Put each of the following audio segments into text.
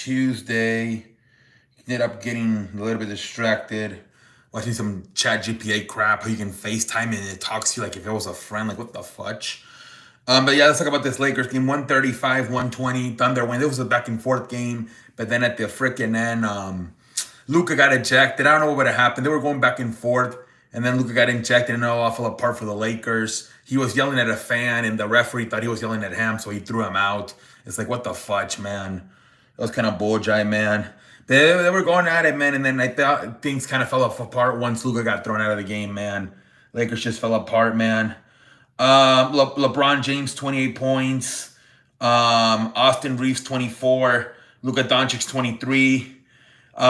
Tuesday. Ended up getting a little bit distracted, watching some chat GPA crap, how you can FaceTime and it talks to you like if it was a friend, like what the fudge. But yeah, let's talk about this Lakers game. 135, 120, Thunder win. It was a back and forth game, but then at the freaking end, Luka got ejected. I don't know what would have happened. They were going back and forth, and then Luka got ejected, and it all fell apart for the Lakers. He was yelling at a fan, and the referee thought he was yelling at him, so he threw him out. It's like, what the fudge, man? It was kind of bullshit, man. They were going at it, man, and then I thought things kind of fell apart once Luka got thrown out of the game, man. Lakers just fell apart, man. LeBron James, 28 points. Austin Reeves, 24. Luka Doncic, 23.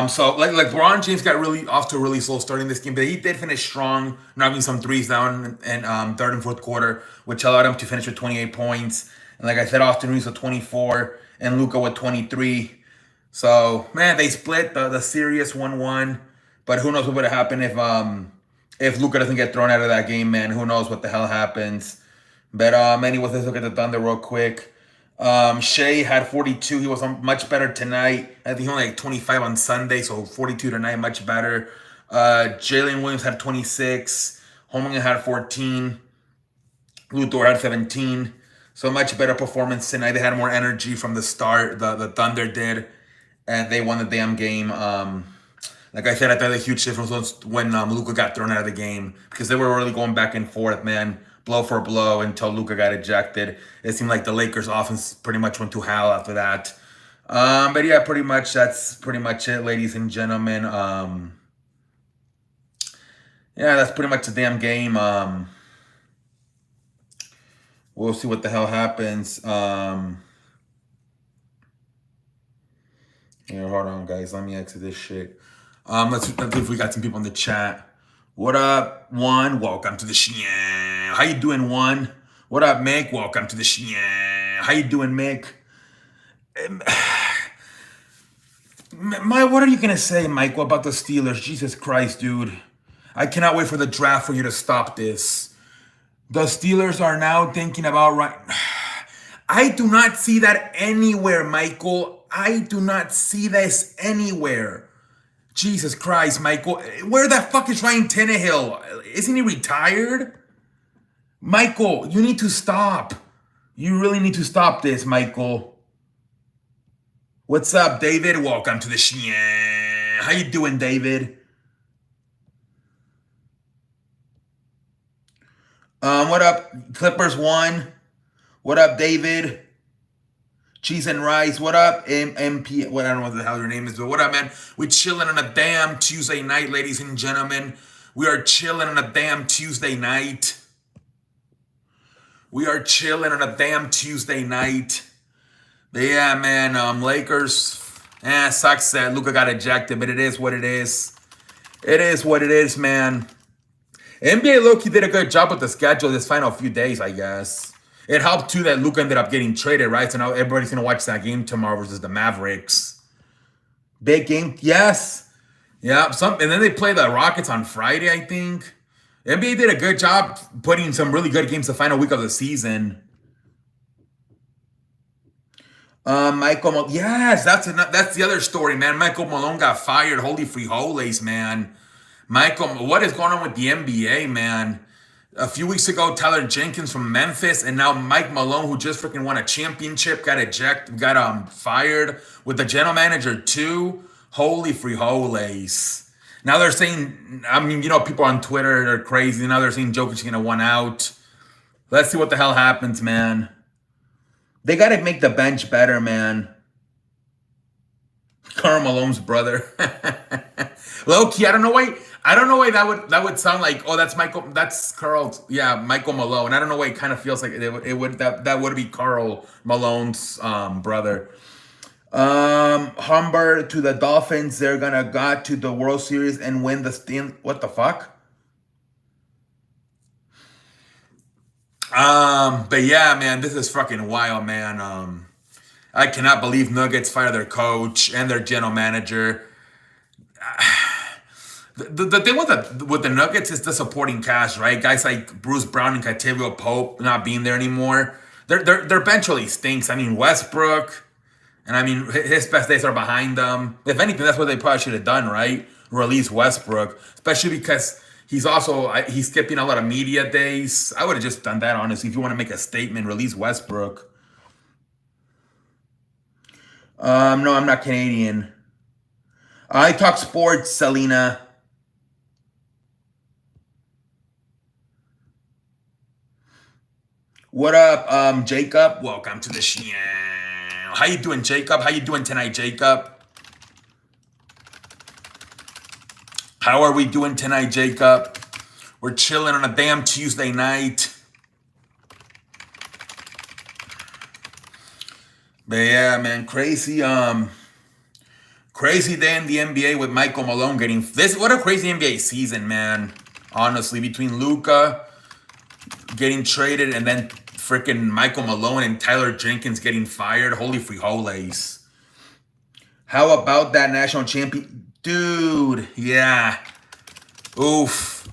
So like LeBron James got really off to a really slow start in this game, but he did finish strong, knocking some threes down in third and fourth quarter, which allowed him to finish with 28 points. And like I said, Austin Reeves with 24 and Luka with 23. So man, they split the series 1-1. But who knows what would have happened if Luka doesn't get thrown out of that game, man. Who knows what the hell happens. But anyways, let's look at the Thunder real quick. Shea had 42. He was much better tonight. I think he only like 25 on Sunday, so 42 tonight, much better. Jalen Williams had 26. Holmgren had 14. Luthor had 17. So much better performance tonight. They had more energy from the start. The Thunder did, and they won the damn game. Like I said, I thought the huge difference was when Luka got thrown out of the game because they were really going back and forth, man, blow for blow until Luka got ejected. It seemed like the Lakers' offense pretty much went to hell after that. But yeah, pretty much that's pretty much it, ladies and gentlemen. Yeah, that's pretty much the damn game. We'll see what the hell happens. Here, hold on, guys. Let me exit this shit. Let's see if we got some people in the chat. What up, One? Welcome to the show. How you doing, One? What up, Mick? Welcome to the show. How you doing, Mick? What are you gonna say, Michael, about the Steelers? Jesus Christ, dude. I cannot wait for the draft for you to stop this. The Steelers are now thinking about I do not see that anywhere, Michael. I do not see this anywhere. Jesus Christ, Michael. Where the fuck is Ryan Tannehill? Isn't he retired? Michael, you need to stop. You really need to stop this, Michael. What's up, David? Welcome to the show. How you doing, David? What up, Clippers 1? What up, David? Cheese and Rice, what up? MP, what I don't know what the hell your name is, but what up, man? We chilling on a damn Tuesday night, ladies and gentlemen. We are chilling on a damn Tuesday night. We are chilling on a damn Tuesday night. But yeah, man, Lakers, sucks that Luka got ejected, but it is what it is. It is what it is, man. NBA low-key did a good job with the schedule this final few days, I guess. It helped, too, that Luka ended up getting traded, right? So now everybody's going to watch that game tomorrow versus the Mavericks. Big game, yes. Yeah, and then they play the Rockets on Friday, I think. NBA did a good job putting some really good games the final week of the season. Michael, yes, that's the other story, man. Michael Malone got fired. Holy frijoles, man. Michael, what is going on with the NBA, man? A few weeks ago, Tyler Jenkins from Memphis, and now Mike Malone, who just freaking won a championship, got fired with the general manager too. Holy frijoles! Now they're saying, I mean, you know, people on Twitter are crazy. Now they're saying Jokic's gonna win out. Let's see what the hell happens, man. They got to make the bench better, man. Karl Malone's brother. Low-key, I don't know why that would sound like, oh, that's Karl, yeah, Michael Malone. I don't know why it kind of feels like that would be Karl Malone's brother. Humber to the Dolphins. They're gonna go to the World Series and win the what the fuck? But yeah, man, this is fucking wild, man. I cannot believe Nuggets fired their coach and their general manager. The thing with the Nuggets is the supporting cast, right? Guys like Bruce Brown and Catavio Pope not being there anymore. Their bench really stinks. I mean, Westbrook, And I mean, his best days are behind them. If anything, that's what they probably should have done, right? Release Westbrook, especially because he's skipping a lot of media days. I would have just done that, honestly. If you want to make a statement, release Westbrook. No, I'm not Canadian. I talk sports, Selena. What up, Jacob? Welcome to the show. How you doing, Jacob? How you doing tonight, Jacob? How are we doing tonight, Jacob? We're chilling on a damn Tuesday night. But yeah, man, crazy day in the NBA with Michael Malone getting this. What a crazy NBA season, man. Honestly, between Luka getting traded and then freaking Michael Malone and Tyler Jenkins getting fired. Holy frijoles. How about that national champion? Dude, yeah. Oof.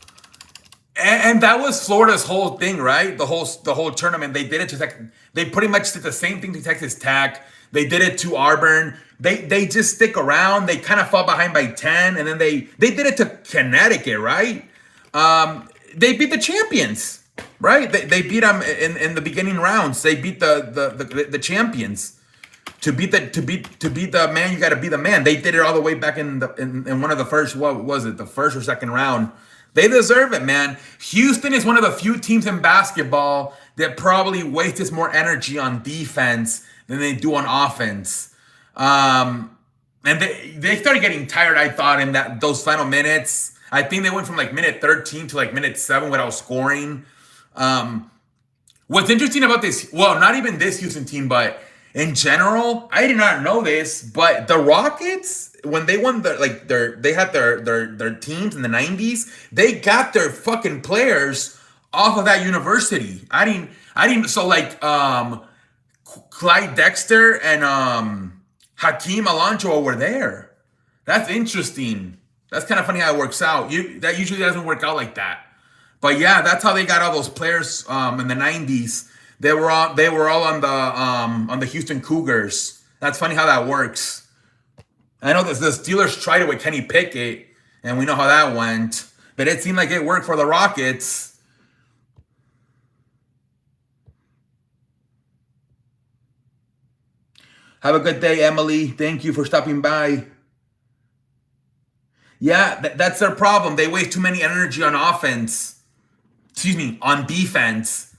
And that was Florida's whole thing, right? The whole tournament. They did it to they pretty much did the same thing to Texas Tech. They did it to Auburn. They just stick around. They kind of fall behind by 10, and then they did it to Connecticut, right? They beat the champions. Right, they beat them in the beginning rounds. They beat the champions. To beat the man, you got to be the man. They did it all the way back in one of the first. What was it? The first or second round. They deserve it, man. Houston is one of the few teams in basketball that probably wastes more energy on defense than they do on offense. And they started getting tired. I thought in those final minutes. I think they went from like minute 13 to like minute 7 without scoring. What's interesting about this, well, not even this Houston team, but in general, I did not know this, but the Rockets, when they won they had their teams in the 90s, they got their fucking players off of that university. I didn't so like Clyde Dexter and Hakeem Olajuwon were there. That's interesting. That's kind of funny how it works out. That usually doesn't work out like that. But yeah, that's how they got all those players in the 90s. They were all on the Houston Cougars. That's funny how that works. I know the Steelers tried it with Kenny Pickett, and we know how that went. But it seemed like it worked for the Rockets. Have a good day, Emily. Thank you for stopping by. Yeah, that's their problem. They waste too many energy on offense. Excuse me, on defense.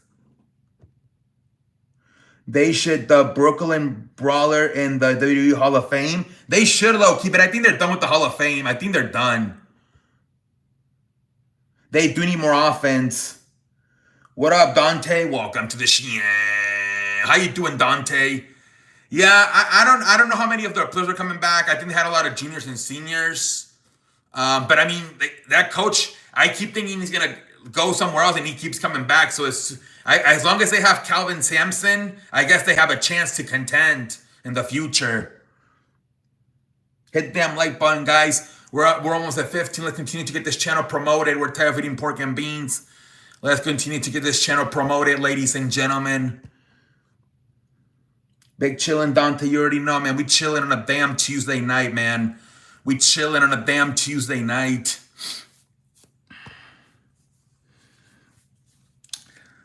They should, the Brooklyn Brawler in the WWE Hall of Fame. They should low-key, but I think they're done with the Hall of Fame. I think they're done. They do need more offense. What up, Dante? Welcome to the show. How you doing, Dante? Yeah, I don't know how many of their players are coming back. I think they had a lot of juniors and seniors. But I mean, that coach, I keep thinking he's gonna go somewhere else, and he keeps coming back. So as long as they have Calvin Sampson, I guess they have a chance to contend in the future. Hit the damn like button, guys. We're almost at 15. Let's continue to get this channel promoted. We're tired of eating pork and beans. Let's continue to get this channel promoted, ladies and gentlemen. Big chillin', Dante. You already know, man. We chilling on a damn Tuesday night, man. We chilling on a damn Tuesday night.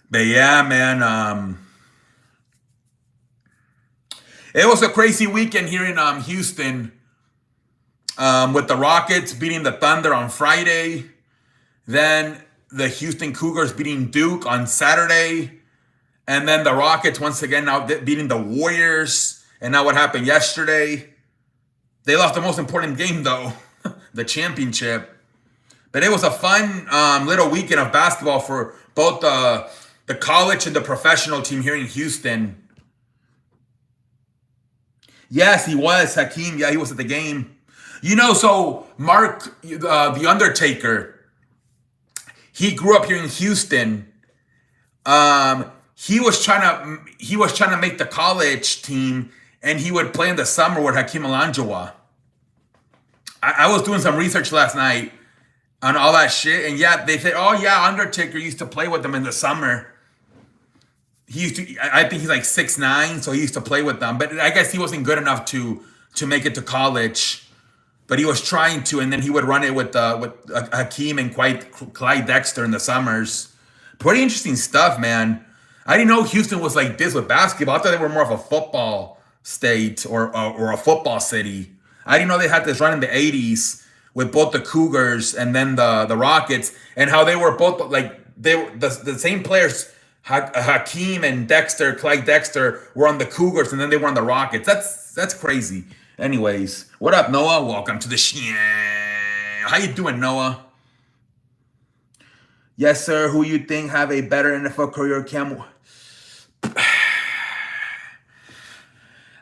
But yeah, man. It was a crazy weekend here in Houston. With the Rockets beating the Thunder on Friday. Then the Houston Cougars beating Duke on Saturday. And then the Rockets once again now beating the Warriors. And now what happened yesterday? They lost the most important game though. The championship. But it was a fun little weekend of basketball for both the college and the professional team here in Houston. Yes, he was, Hakeem. Yeah, he was at the game. You know, so Mark, the Undertaker, he grew up here in Houston. He was trying to make the college team, and he would play in the summer with Hakeem Olajuwon. I was doing some research last night on all that shit, and yeah, they said, oh yeah, Undertaker used to play with them in the summer. he used to. I think he's like 6'9", so he used to play with them. But I guess he wasn't good enough to make it to college. But he was trying to, and then he would run it with Hakeem and Clyde Dexter in the summers. Pretty interesting stuff, man. I didn't know Houston was like this with basketball. I thought they were more of a football state or a football city. I didn't know they had this run in the '80s with both the Cougars and then the Rockets, and how they were both like they were the same players. Hakeem and Dexter, Clyde Dexter, were on the Cougars, and then they were on the Rockets. That's crazy. Anyways, what up, Noah? Welcome to the show. How you doing, Noah? Yes, sir. Who you think have a better NFL career, Cam?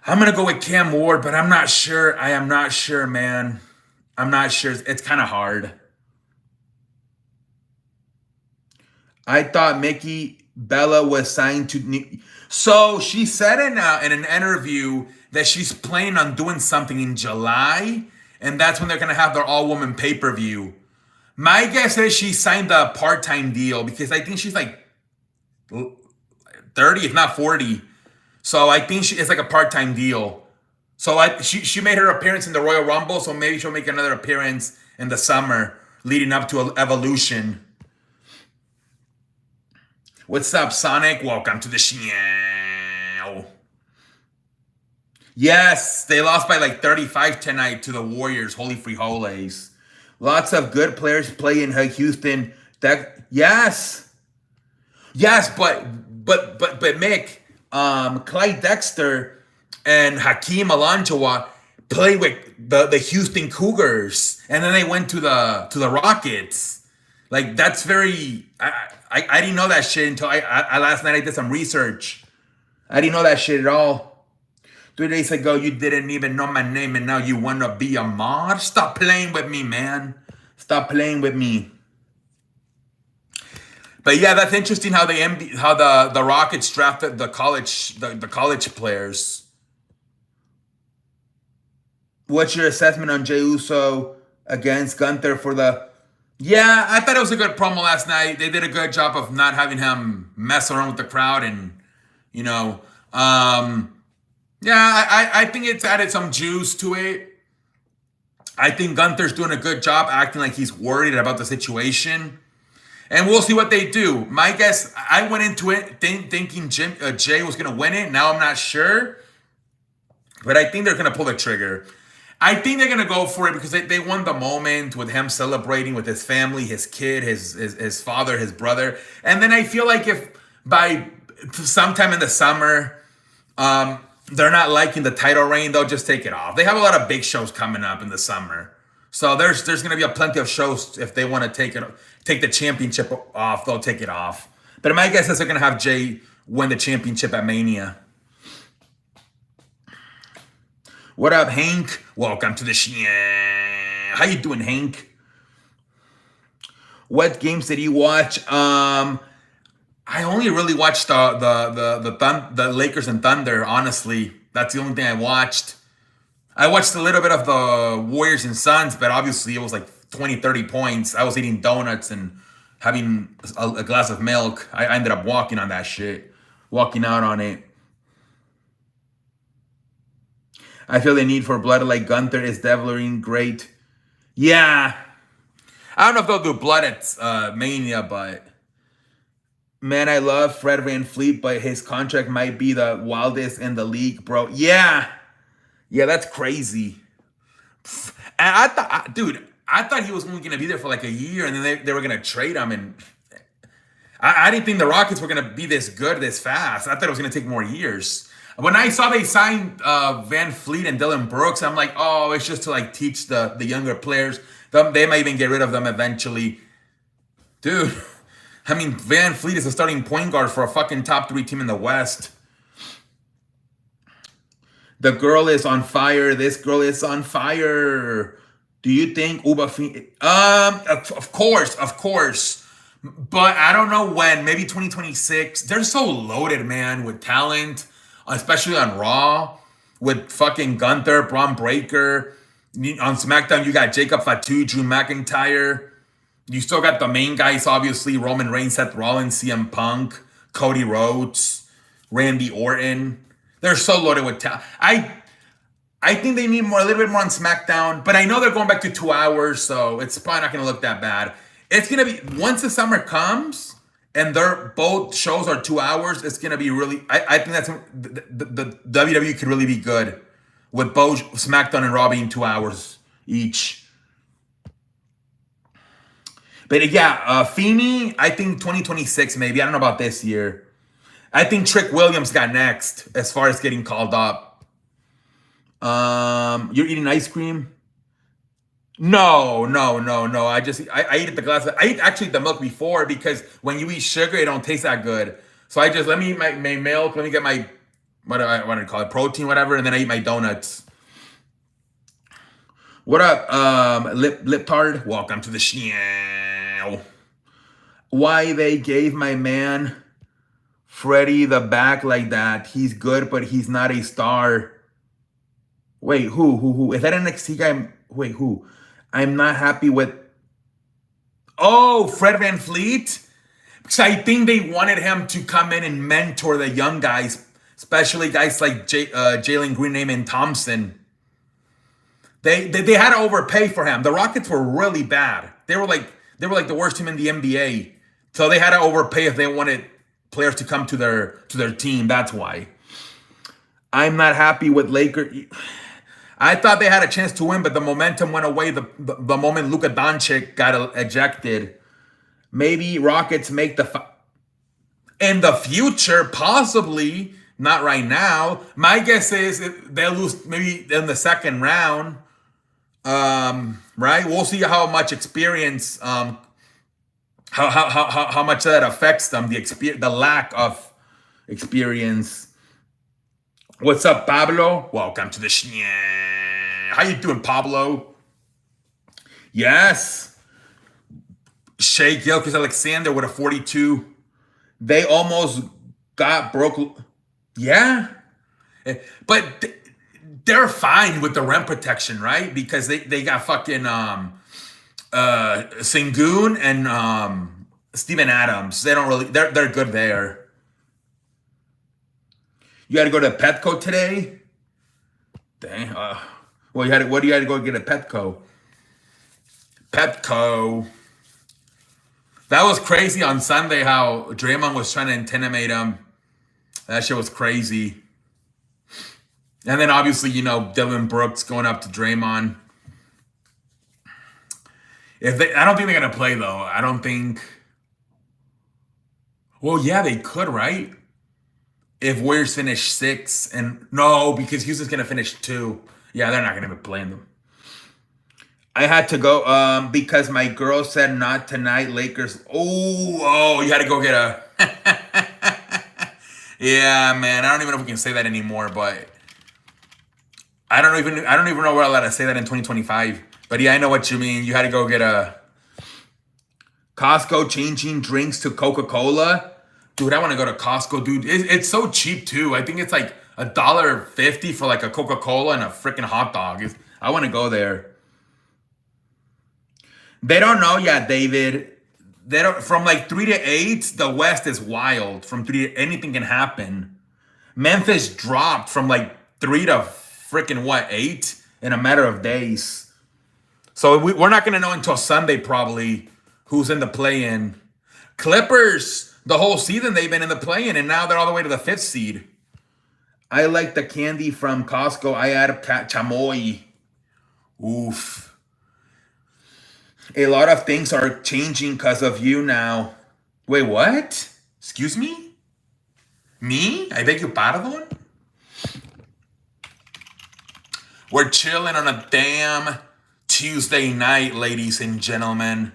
I'm gonna go with Cam Ward, but I'm not sure. I am not sure, man. I'm not sure. It's kind of hard. I thought Mickey Bella was signed to So she said in an interview that she's planning on doing something in July, and that's when they're gonna have their all-woman pay-per-view. My guess is she signed a part-time deal because I think she's like 30, if not 40. So I think it's like a part-time deal. So she made her appearance in the Royal Rumble, so maybe she'll make another appearance in the summer leading up to Evolution. What's up, Sonic? Welcome to the show. Yes, they lost by like 35 tonight to the Warriors. Holy frijoles. Lots of good players play in Houston. Yes, but Mick, Clyde Dexter and Hakeem Olajuwon played with the Houston Cougars, and then they went to the Rockets. Like that's very. I didn't know that shit until I last night I did some research. I didn't know that shit at all. 3 days ago, you didn't even know my name, and now you want to be a mod? Stop playing with me, man. Stop playing with me. But yeah, that's interesting how the Rockets drafted the college players. What's your assessment on Jey Uso against Gunther for the? Yeah, I thought it was a good promo last night. They did a good job of not having him mess around with the crowd, and you know. Yeah, I think it's added some juice to it. I think Gunther's doing a good job acting like he's worried about the situation. And we'll see what they do. My guess, I went into it thinking Jay was going to win it. Now I'm not sure. But I think they're going to pull the trigger. I think they're going to go for it because they won the moment with him celebrating with his family, his kid, his father, his brother. And then I feel like if by sometime in the summer, they're not liking the title reign, they'll just take it off. They have a lot of big shows coming up in the summer. So there's going to be a plenty of shows if they want to take the championship off, they'll take it off. But my guess is they're going to have Jay win the championship at Mania. What up, Hank? Welcome to the show. How you doing, Hank? What games did you watch? I only really watched the Lakers and Thunder, honestly. That's the only thing I watched. I watched a little bit of the Warriors and Suns, but obviously it was like 20, 30 points. I was eating donuts and having a glass of milk. I ended up walking on that shit. Walking out on it. I feel the need for blood like Gunther is definitely great. Yeah. I don't know if they'll do blood at Mania, but... Man, I love Fred VanVleet, but his contract might be the wildest in the league, bro. Yeah, that's crazy. And I thought he was only going to be there for like a year, and then they were going to trade him. And I didn't think the Rockets were going to be this good, this fast. I thought it was going to take more years. When I saw they signed VanVleet and Dylan Brooks, I'm like, oh, it's just to like teach the younger players. They might even get rid of them eventually, dude. I mean, VanVleet is a starting point guard for a fucking top 3 team in the West. The girl is on fire. This girl is on fire. Do you think Uba? Of course. But I don't know when. Maybe 2026. They're so loaded, man, with talent, especially on Raw, with fucking Gunther, Braun Breaker. On SmackDown, you got Jacob Fatu, Drew McIntyre. You still got the main guys, obviously, Roman Reigns, Seth Rollins, CM Punk, Cody Rhodes. Randy Orton. They're so loaded with talent. I think they need more, a little bit more on SmackDown, but I know they're going back to 2 hours, so it's probably not going to look that bad. It's going to be, once the summer comes and they're both shows are 2 hours, it's going to be really, I think that's, the WWE could really be good with both SmackDown and Raw being 2 hours each. But yeah, Feeney, I think 2026 maybe. I don't know about this year. I think Trick Williams got next as far as getting called up. You're eating ice cream? No, no, no, no. I eat the glass. I eat actually the milk before because when you eat sugar, it don't taste that good. So I just let me eat my milk. Let me get my what do I call it, protein, whatever, and then I eat my donuts. What up, lip tard? Welcome to the show. Why they gave my man Freddie the back like that? He's good, but he's not a star. Wait, who? Is that an NXT guy? Wait, who? I'm not happy with. Oh, Fred Van Fleet. Because I think they wanted him to come in and mentor the young guys, especially guys like Jalen Green, Naaman Thompson. They had to overpay for him. The Rockets were really bad. They were like the worst team in the NBA. So they had to overpay if they wanted players to come to their team. That's why. I'm not happy with Lakers. I thought they had a chance to win, but the momentum went away the moment Luka Doncic got ejected. Maybe Rockets make in the future, possibly, not right now. My guess is they'll lose maybe in the second round. Right? We'll see how much experience, how much that affects them, the lack of experience. What's up, Pablo? Welcome to the show. How you doing, Pablo? Yes. Shea Gilgeous-Alexander with a 42. They almost got broke. Yeah. But they're fine with the rim protection, right? Because they got fucking Sengun and Steven Adams. They don't really, they're good there. You had to go to Petco today? Dang. Well, what do you had to go get at Petco? Petco. That was crazy on Sunday how Draymond was trying to intimidate him. That shit was crazy. And then obviously, Dylan Brooks going up to Draymond. I don't think they're gonna play though. I don't think. Well, yeah, they could, right? If Warriors finish 6 and no, because Houston's gonna finish 2. Yeah, they're not gonna be playing them. I had to go because my girl said not tonight. Lakers. Oh, you had to go get a. Yeah, man. I don't even know if we can say that anymore, but I don't even know where I'm allowed to say that in 2025. But yeah, I know what you mean. You had to go get a Costco changing drinks to Coca-Cola. Dude, I want to go to Costco, dude. It's so cheap too. I think it's like $1.50 for like a Coca-Cola and a freaking hot dog. I want to go there. They don't know yet, David. They don't. From like 3 to 8, the West is wild. From 3 to anything can happen. Memphis dropped from like 3 to freaking 8 in a matter of days. So we're not gonna know until Sunday probably who's in the play-in. Clippers, the whole season they've been in the play-in, and now they're all the way to the 5th seed. I like the candy from Costco. I add chamoy. Oof. A lot of things are changing because of you now. Wait, what? Excuse me? Me? I beg your pardon? We're chilling on a damn Tuesday night, ladies and gentlemen.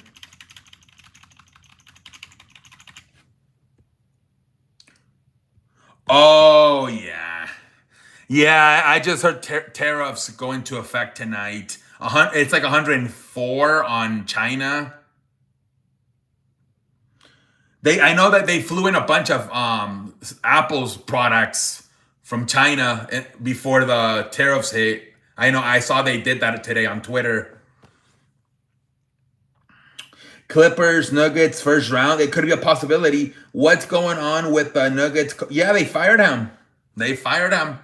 Oh, yeah. Yeah, I just heard tariffs go into effect tonight. It's like 104 on China. I know that they flew in a bunch of Apple's products from China before the tariffs hit. I know I saw they did that today on Twitter. Clippers, Nuggets, first round. It could be a possibility. What's going on with the Nuggets? Yeah, they fired him. They fired him.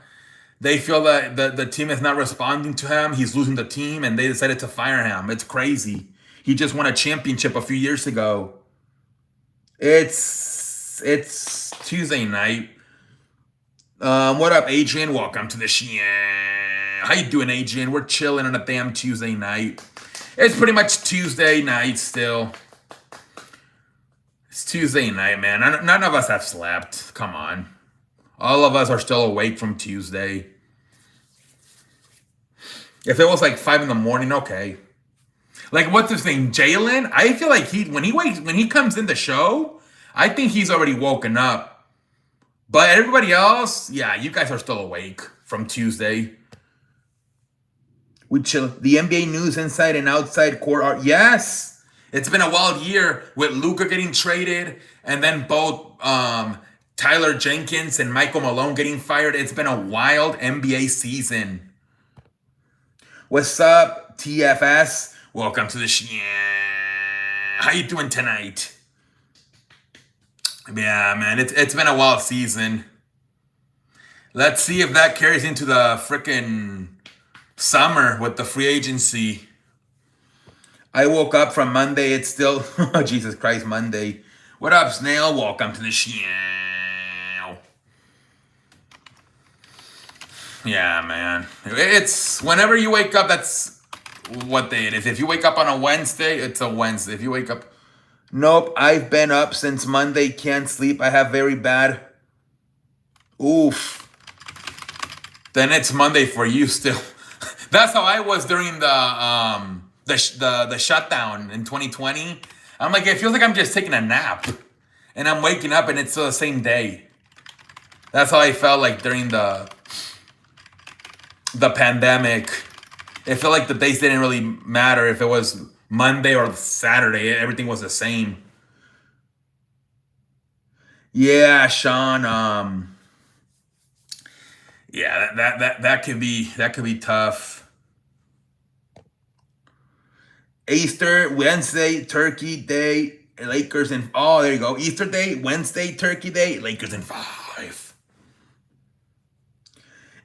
They feel that the team is not responding to him. He's losing the team, and they decided to fire him. It's crazy. He just won a championship a few years ago. It's Tuesday night. What up, Adrian? Welcome to the show. How you doing, Adrian? We're chilling on a damn Tuesday night. It's pretty much Tuesday night still. It's Tuesday night, man. None of us have slept. Come on. All of us are still awake from Tuesday. If it was like 5 in the morning, okay. Like, what's his name? Jalen? I feel like when he comes in the show, I think he's already woken up. But everybody else, yeah, you guys are still awake from Tuesday. We chill. The NBA news inside and outside court are, yes. It's been a wild year with Luka getting traded and then both Tyler Jenkins and Michael Malone getting fired. It's been a wild NBA season. What's up, TFS? Welcome to the show. How you doing tonight? Yeah, man, it's been a wild season. Let's see if that carries into the freaking summer with the free agency. I woke up from Monday. It's still, Jesus Christ, Monday. What up, Snail? Welcome to the show. Yeah, man. It's whenever you wake up, that's what day it is. If you wake up on a Wednesday, it's a Wednesday. If you wake up, nope, I've been up since Monday. Can't sleep. I have very bad. Oof. Then it's Monday for you still. That's how I was during the shutdown in 2020. I'm like, it feels like I'm just taking a nap, and I'm waking up, and it's still the same day. That's how I felt like during the pandemic. It felt like the days didn't really matter if it was Monday or Saturday. Everything was the same. Yeah, Sean. Yeah, that could be tough. Easter, Wednesday, Turkey Day, Lakers in, oh, there you go. Easter Day, Wednesday, Turkey Day, Lakers in 5.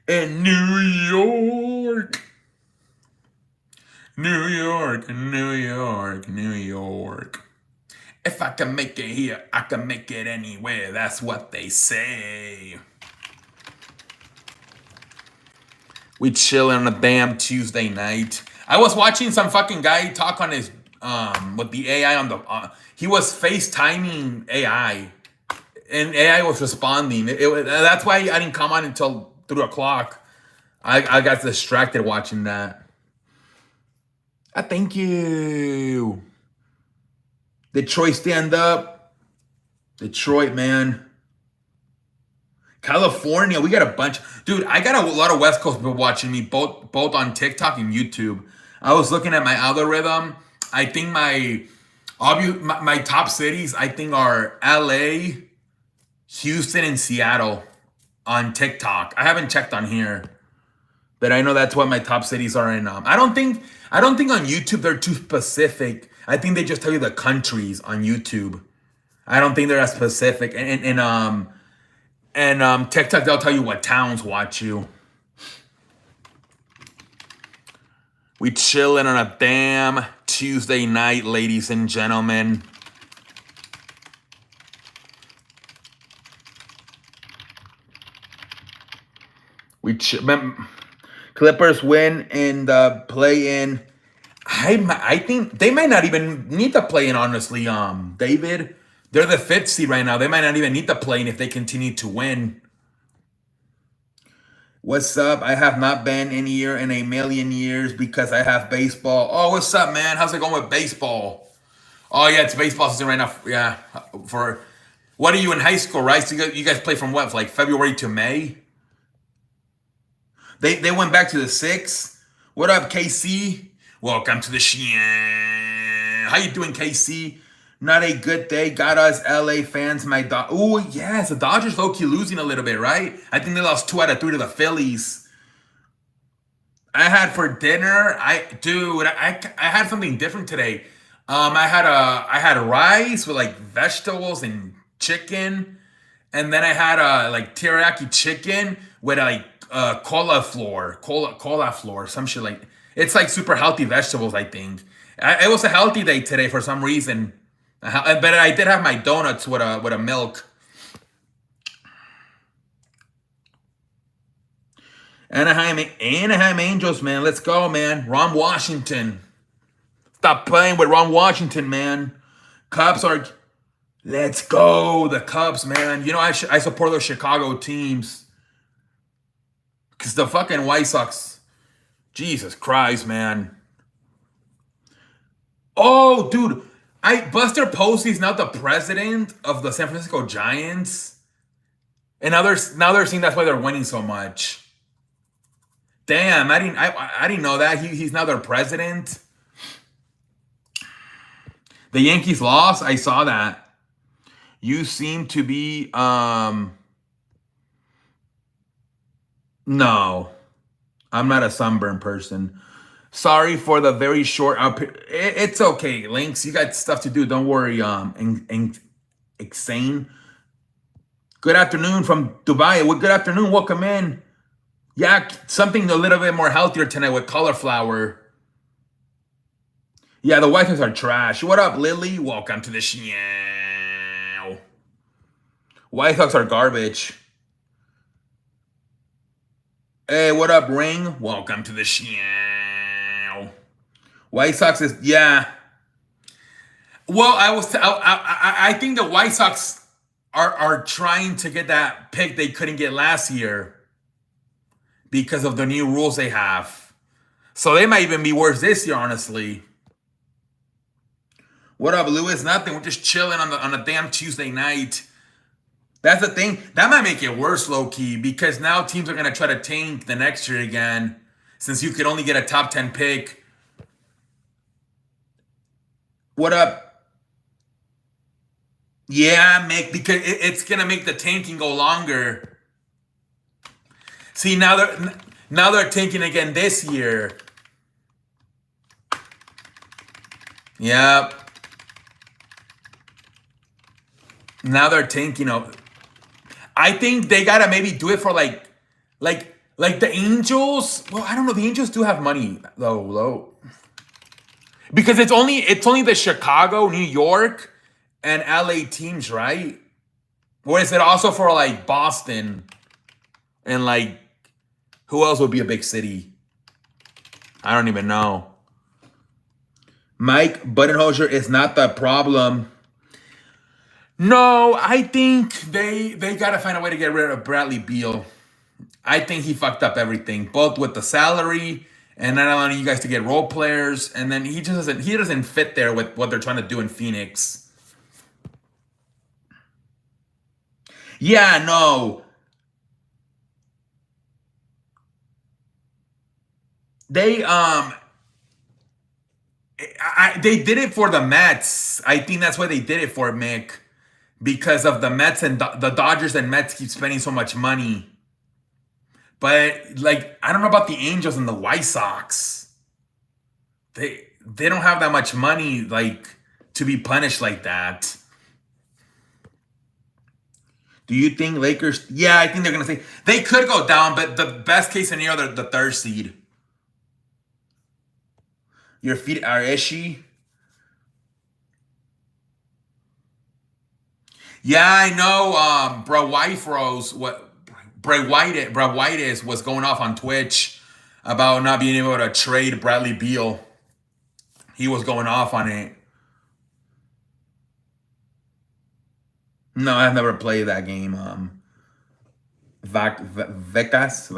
In New York. New York, New York, New York. If I can make it here, I can make it anywhere. That's what they say. We chilling on a damn Tuesday night. I was watching some fucking guy talk on his with the AI on the. He was FaceTiming AI, and AI was responding. That's why I didn't come on until 3 o'clock. I got distracted watching that. Thank you. Detroit, stand up. Detroit, man. California, we got a bunch. Dude, I got a lot of West Coast people watching me, both on TikTok and YouTube. I was looking at my algorithm. I think my top cities, I think, are LA, Houston, and Seattle on TikTok. I haven't checked on here, but I know that's what my top cities are in. I don't think on YouTube they're too specific. I think they just tell you the countries on YouTube. I don't think they're as specific. And TikTok, they'll tell you what towns watch you. We chilling on a damn Tuesday night, ladies and gentlemen. Clippers win in the play-in. I think they might not even need to play in, honestly, David. They're the 5th seed right now. They might not even need to play in if they continue to win. What's up? I have not been in here in a million years because I have baseball. Oh, what's up, man? How's it going with baseball? Oh, yeah, it's baseball season right now. Yeah. What are you in high school, right? So you guys play from what, like February to May? They went back to the 6th. What up, KC? Welcome to the show. How you doing, KC? Not a good day. Got us LA fans. Oh, yes. The Dodgers low-key losing a little bit, right? I think they lost 2 out of 3 to the Phillies. I had for dinner, I had something different today. I had rice with like vegetables and chicken, and then I had like teriyaki chicken with like cauliflower, some shit like. It's like super healthy vegetables, I think. It was a healthy day today for some reason, but I did have my donuts with a milk. Anaheim Angels, man. Let's go, man. Ron Washington. Stop playing with Ron Washington, man. Cubs are. Let's go, the Cubs, man. You know, I support those Chicago teams. Because the fucking White Sox. Jesus Christ, man. Oh, dude. Buster Posey's now the president of the San Francisco Giants. And now they're seeing that's why they're winning so much. Damn, I didn't know that. He's now their president. The Yankees lost. I saw that. You seem to be no. I'm not a sunburn person. Sorry for the very short It's okay, Lynx. You got stuff to do. Don't worry. Insane. Good afternoon from Dubai. Well, good afternoon. Welcome in. Yeah, something a little bit more healthier tonight with cauliflower. Yeah, the White Sox are trash. What up, Lily? Welcome to the show. White Sox are garbage. Hey, what up, Ring? Welcome to the show. White Sox is, yeah. Well, I think the White Sox are trying to get that pick they couldn't get last year because of the new rules they have. So they might even be worse this year, honestly. What up, Lewis? Nothing. We're just chilling on a damn Tuesday night. That's the thing. That might make it worse, low-key, because now teams are going to try to tank the next year again, since you could only get a top 10 pick. What up? Yeah, because it's going to make the tanking go longer. See, now they're tanking again this year. Yep. Now they're tanking. I think they gotta maybe do it for like the Angels. Well, I don't know. The Angels do have money though, because it's only the Chicago, New York, and LA teams, right? Or is it also for like Boston and like who else would be a big city? I don't even know. Mike Budenholzer is not the problem. No, I think they got to find a way to get rid of Bradley Beal. I think he fucked up everything, both with the salary and not allowing you guys to get role players, and then he doesn't fit there with what they're trying to do in Phoenix. Yeah, no. They they did it for the Mets. I think that's why they did it for Mick. Because of the Mets and the Dodgers and Mets keep spending so much money. But like, I don't know about the Angels and the White Sox. They don't have that much money like to be punished like that. Do you think Lakers? Yeah, I think they're gonna say they could go down, but the best case scenario, they're the third seed. Your feet are ishy. Yeah, I know. Bro, White Rose, Bray White was going off on Twitch about not being able to trade Bradley Beal. He was going off on it. No, I've never played that game. Vacas.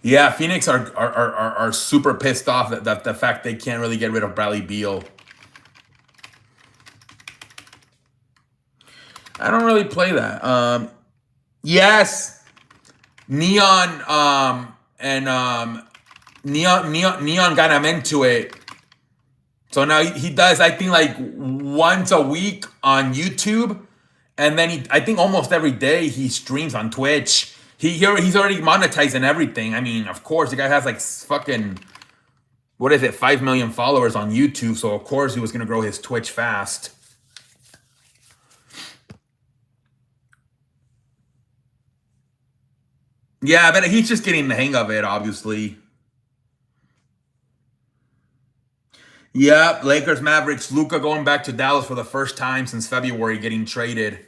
Yeah, Phoenix are super pissed off that the fact they can't really get rid of Bradley Beal. I don't really play that. Yes, Neon Neon got him into it. So now he does, I think, like once a week on YouTube, and then I think almost every day he streams on Twitch. He's already monetizing everything. I mean, of course, the guy has like fucking what is it, 5 million followers on YouTube. So of course he was gonna grow his Twitch fast. Yeah, but he's just getting the hang of it, obviously. Yep, Lakers, Mavericks, Luka going back to Dallas for the first time since February, getting traded.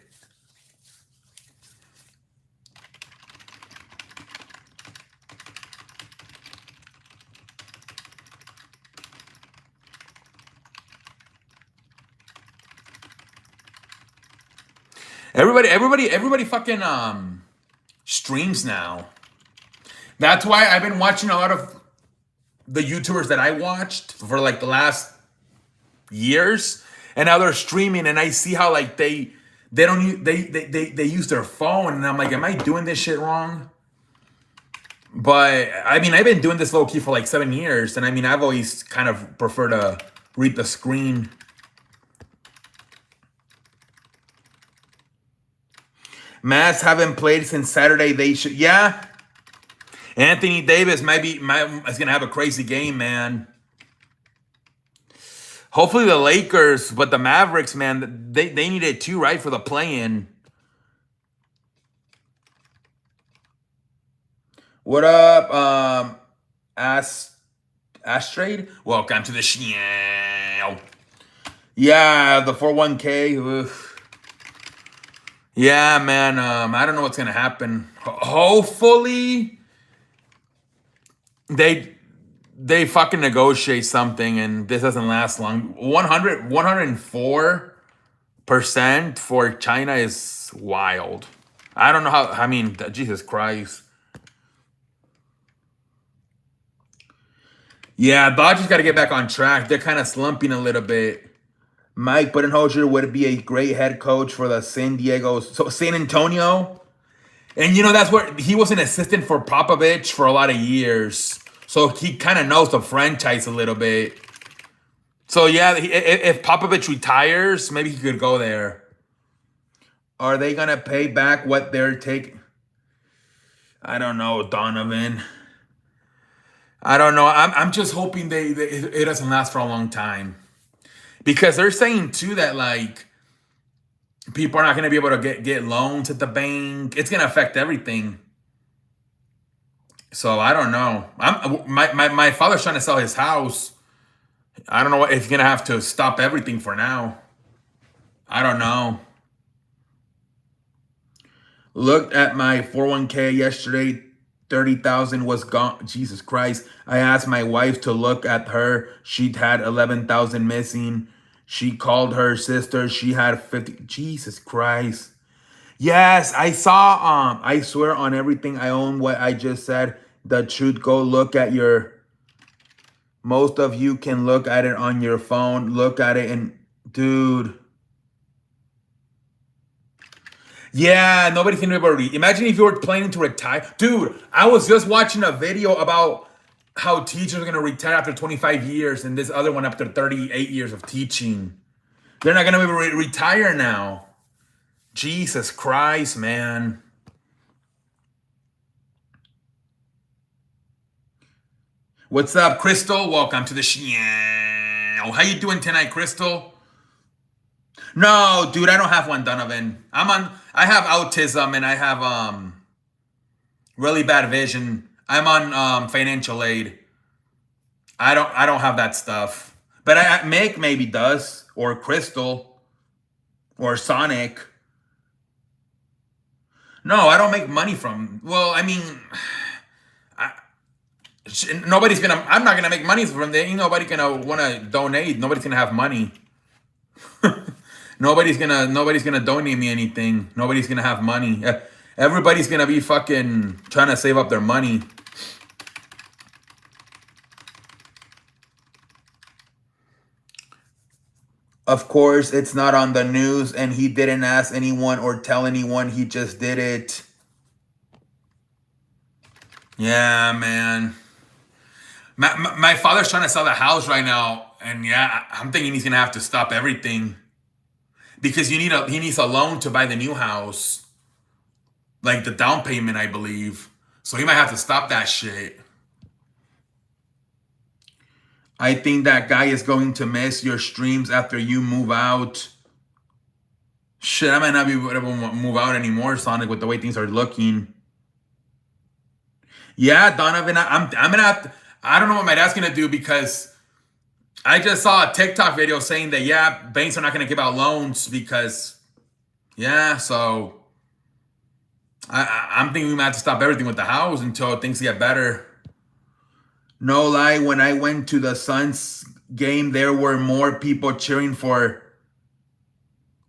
Everybody fucking streams now. That's why I've been watching a lot of the YouTubers that I watched for like the last years, and now they're streaming, and I see how like they don't they use their phone, and I'm like, am I doing this shit wrong? But I mean, I've been doing this low key for like 7 years, and I mean, I've always kind of prefer to read the screen. Mavs haven't played since Saturday. They should, yeah. Anthony Davis is gonna have a crazy game, man. Hopefully the Lakers, but the Mavericks, man, they need it too, right, for the play-in. What up, Astrade? Welcome to the show. Yeah, the 401k. Ugh. Yeah, man. I don't know what's gonna happen. Hopefully, they fucking negotiate something, and this doesn't last long. 104% for China is wild. I don't know how. I mean, Jesus Christ. Yeah, Dodgers got to get back on track. They're kind of slumping a little bit. Mike Budenholzer would be a great head coach for the San Antonio. And, you know, that's where he was an assistant for Popovich for a lot of years. So he kind of knows the franchise a little bit. So, yeah, if Popovich retires, maybe he could go there. Are they going to pay back what they're taking? I don't know, Donovan. I don't know. I'm just hoping it doesn't last for a long time. Because they're saying, too, that, like, people are not going to be able to get loans at the bank. It's going to affect everything. So, I don't know. My father's trying to sell his house. I don't know if he's going to have to stop everything for now. I don't know. Looked at my 401k yesterday. 30,000 was gone. Jesus Christ. I asked my wife to look at her. She'd had 11,000 missing. She called her sister. She had 50. Jesus Christ. Yes, I saw, I swear on everything I own what I just said. The truth. Go look at your, most of you can look at it on your phone. Look at it and, dude. Yeah, nobody's gonna be able to read. Imagine if you were planning to retire. Dude, I was just watching a video about how teachers are gonna retire after 25 years and this other one after 38 years of teaching. They're not gonna be able to retire now. Jesus Christ, man. What's up, Crystal? Welcome to the show. How you doing tonight, Crystal? No, dude, I don't have one, Donovan. I have autism and I have really bad vision. I'm on financial aid. I don't have that stuff. But Mick maybe does, or Crystal, or Sonic. No, I don't make money from. Well, I mean, nobody's gonna. I'm not gonna make money from there. Ain't nobody gonna want to donate. Nobody's gonna have money. Nobody's gonna donate me anything. Nobody's gonna have money. Everybody's gonna be fucking trying to save up their money. Of course, it's not on the news, and he didn't ask anyone or tell anyone. He just did it. Yeah, man. My father's trying to sell the house right now, and yeah, I'm thinking he's gonna have to stop everything because he needs a loan to buy the new house, like the down payment, I believe. So he might have to stop that shit. I think that guy is going to miss your streams after you move out. Shit, I might not be able to move out anymore, Sonic, with the way things are looking. Yeah, Donovan, I'm gonna have to, I don't know what my dad's gonna do because I just saw a TikTok video saying that yeah, banks are not gonna give out loans because yeah, so I'm thinking we might have to stop everything with the house until things get better. No lie, when I went to the Suns game, there were more people cheering for.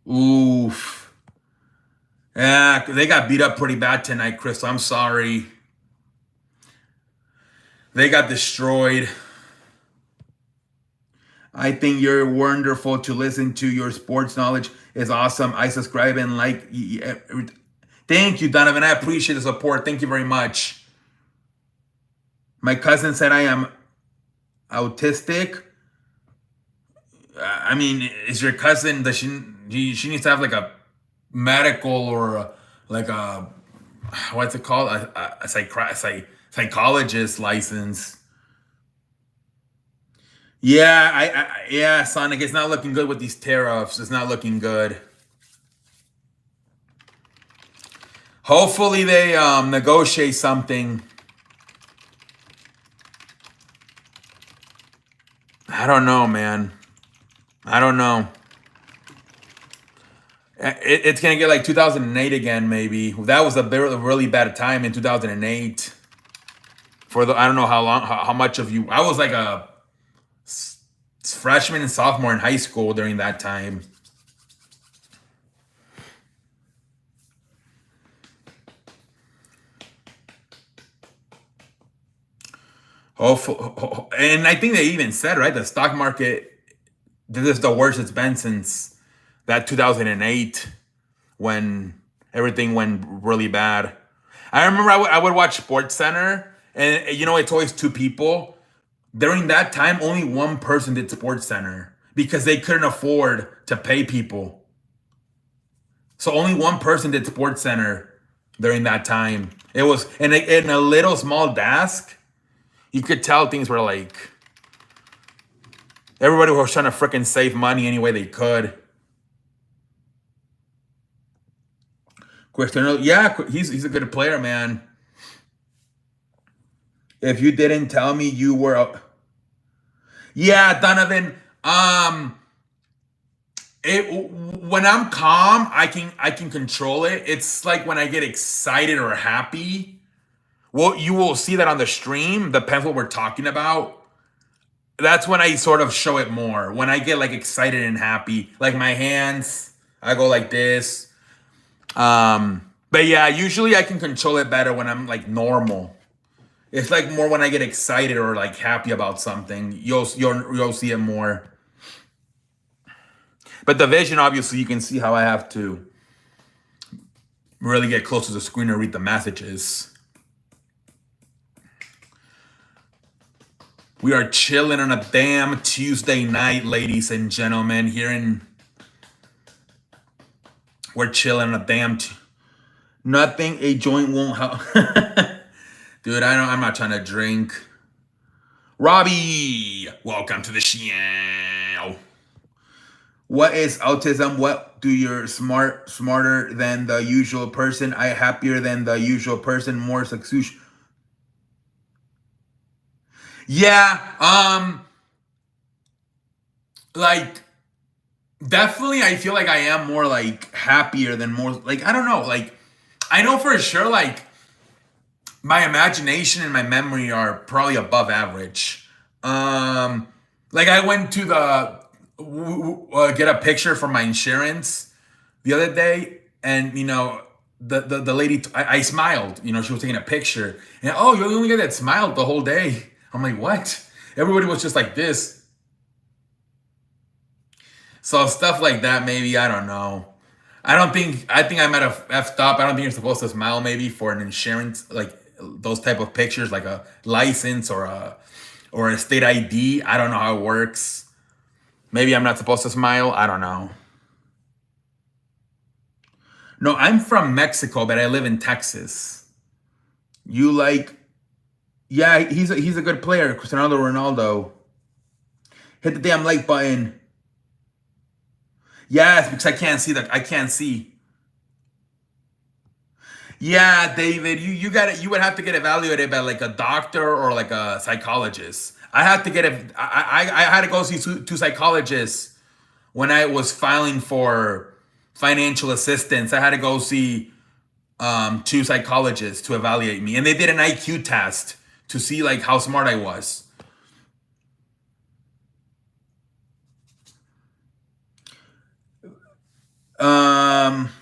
Oof. Yeah, they got beat up pretty bad tonight, Chris. I'm sorry. They got destroyed. I think you're wonderful to listen to. Your sports knowledge is awesome. I subscribe and like. Thank you, Donovan. I appreciate the support. Thank you very much. My cousin said I am autistic. I mean, is your cousin, does she needs to have like a medical or like a, what's it called? A psychologist license. Yeah, yeah, Sonic, it's not looking good with these tariffs. It's not looking good. Hopefully they negotiate something. I don't know, man. I don't know. It's gonna get like 2008 again, maybe. That was a really bad time in 2008. For the, I don't know how long, how much of you. I was like a freshman and sophomore in high school during that time. Hopefully, and I think they even said, right, the stock market, this is the worst it's been since that 2008 when everything went really bad. I remember I would watch Sports Center, and you know, it's always two people. During that time, only one person did Sports Center because they couldn't afford to pay people. So only one person did Sports Center during that time. It was in a little small desk. You could tell things were like, everybody was trying to freaking save money any way they could. Cristiano, yeah, he's a good player, man. If you didn't tell me you were up. Yeah, Donovan. When I'm calm, I can control it. It's like when I get excited or happy. Well, you will see that on the stream. Depends what we're talking about. That's when I sort of show it more. When I get like excited and happy, like my hands, I go like this. But yeah, usually I can control it better when I'm like normal. It's like more when I get excited or like happy about something. You'll see it more. But the vision, obviously, you can see how I have to really get close to the screen and read the messages. We are chilling on a damn Tuesday night, ladies and gentlemen. We're chilling on a damn. Nothing a joint won't help. Dude, I'm not trying to drink. Robbie, welcome to the show. What is autism? What do you're smarter than the usual person? I happier than the usual person, more successful. Yeah, like definitely I feel like I am more like happier than more like I don't know, like I know for sure like my imagination and my memory are probably above average. Like I went to the get a picture for my insurance the other day, and you know the lady I smiled, you know, she was taking a picture, and oh, you're the only guy that smiled the whole day. I'm like, what? Everybody was just like this. So stuff like that, maybe, I don't know. I think I might have effed up. I don't think you're supposed to smile maybe for an insurance, like those type of pictures, like a license or a state ID. I don't know how it works. Maybe I'm not supposed to smile. I don't know. No, I'm from Mexico, but I live in Texas. You like, yeah, he's a good player, Cristiano Ronaldo. Hit the damn like button. Yes, because I can't see I can't see. Yeah, David, you got it. You would have to get evaluated by like a doctor or like a psychologist. I had to get it. I had to go see two psychologists when I was filing for financial assistance. I had to go see two psychologists to evaluate me, and they did an IQ test to see like how smart I was.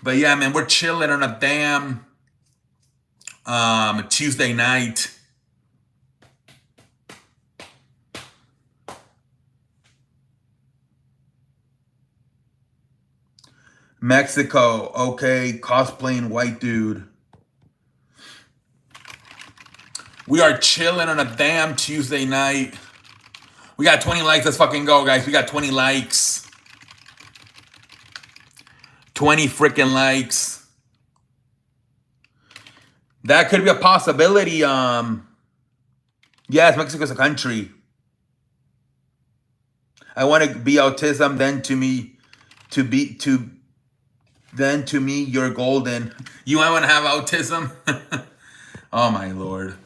But yeah, man, we're chilling on a damn Tuesday night. Mexico, okay, cosplaying white dude. We are chilling on a damn Tuesday night. We got 20 likes. Let's fucking go, guys. We got 20 likes. 20 freaking likes. That could be a possibility. Yes, Mexico's a country. I want to be autism, then to me, then to me, you're golden. You want to have autism? Oh my Lord.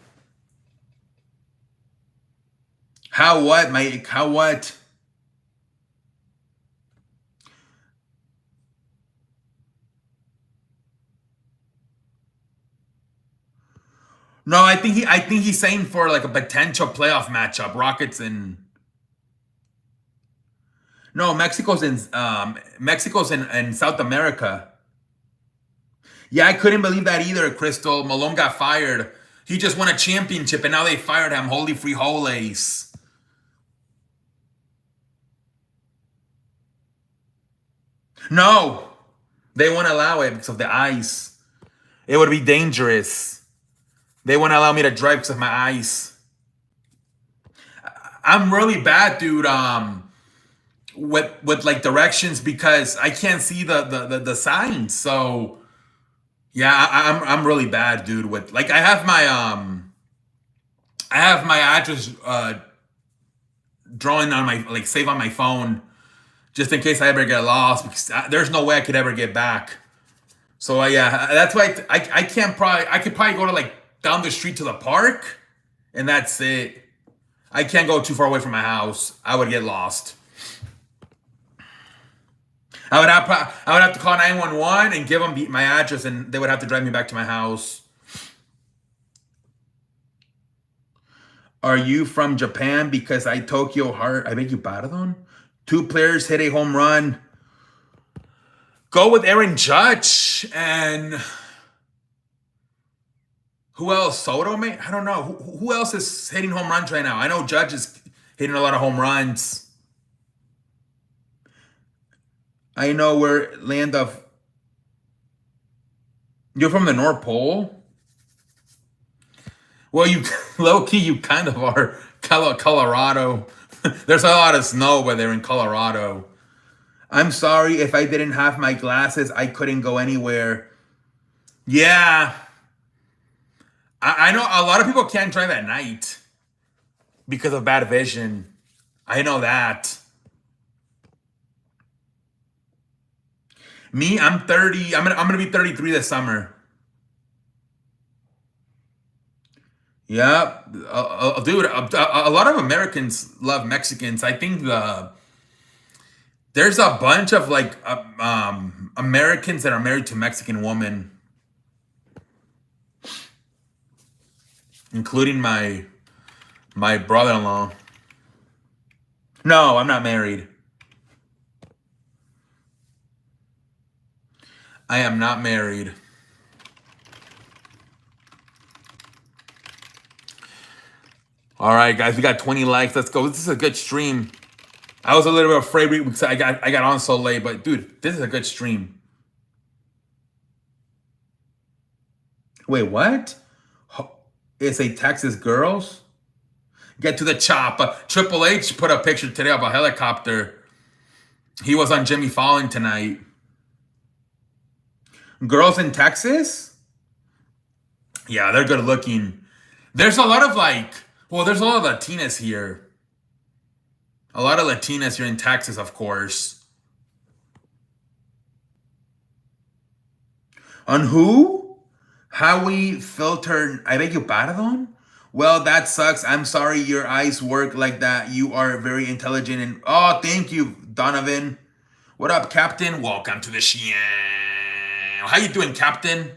How what, Mike? How what? No, I think he's saying for like a potential playoff matchup, Rockets and no, Mexico's in South America. Yeah, I couldn't believe that either, Crystal. Malone got fired. He just won a championship and now they fired him. Holy frijoles. No, they won't allow it because of the ice. It would be dangerous. They won't allow me to drive because of my ice. I'm really bad, dude. With like directions because I can't see the signs. So yeah, I'm really bad, dude. With like I have my address drawing on my like save on my phone just in case I ever get lost because there's no way I could ever get back. So yeah, that's why I can't probably I could probably go to like down the street to the park and that's it. I can't go too far away from my house. I would get lost. I would have to call 911 and give them my address, and they would have to drive me back to my house. Are you from Japan? Because I Tokyo Heart. I beg you pardon. Two players hit a home run. Go with Aaron Judge and who else? Soto, man? I don't know. Who else is hitting home runs right now? I know Judge is hitting a lot of home runs. I know where land of. You're from the North Pole? Well, you low key, you kind of are. Colorado. There's a lot of snow, but they're in Colorado. I'm sorry if I didn't have my glasses, I couldn't go anywhere. Yeah. I know a lot of people can't drive at night because of bad vision. I know that. Me, I'm 30. I'm gonna be 33 this summer. Yeah, dude. A lot of Americans love Mexicans. I think there's a bunch of like Americans that are married to Mexican women, including my brother-in-law. No, I'm not married. I am not married. All right, guys, we got 20 likes. Let's go. This is a good stream. I was a little bit afraid because I got on so late, but dude, this is a good stream. Wait, what? It's a Texas girls? Get to the chop. Triple H put a picture today of a helicopter. He was on Jimmy Fallon tonight. Girls in Texas? Yeah, they're good looking. There's a lot of like, well, there's a lot of Latinas here. A lot of Latinas here in Texas, of course. On who? How we filter. I beg your pardon? Well, that sucks. I'm sorry your eyes work like that. You are very intelligent and oh, thank you, Donovan. What up, Captain? Welcome to the show. How you doing, Captain?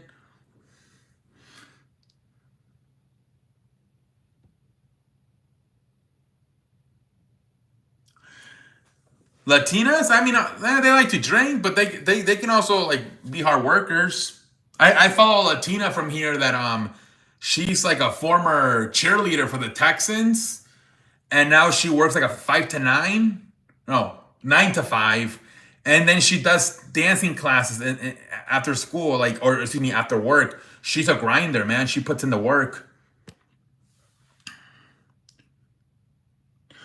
Latinas, I mean, they like to drink, but they can also like be hard workers. I follow a Latina from here that she's like a former cheerleader for the Texans, and now she works like a 5 to 9, no 9 to 5, and then she does dancing classes after school, like or excuse me after work. She's a grinder, man. She puts in the work.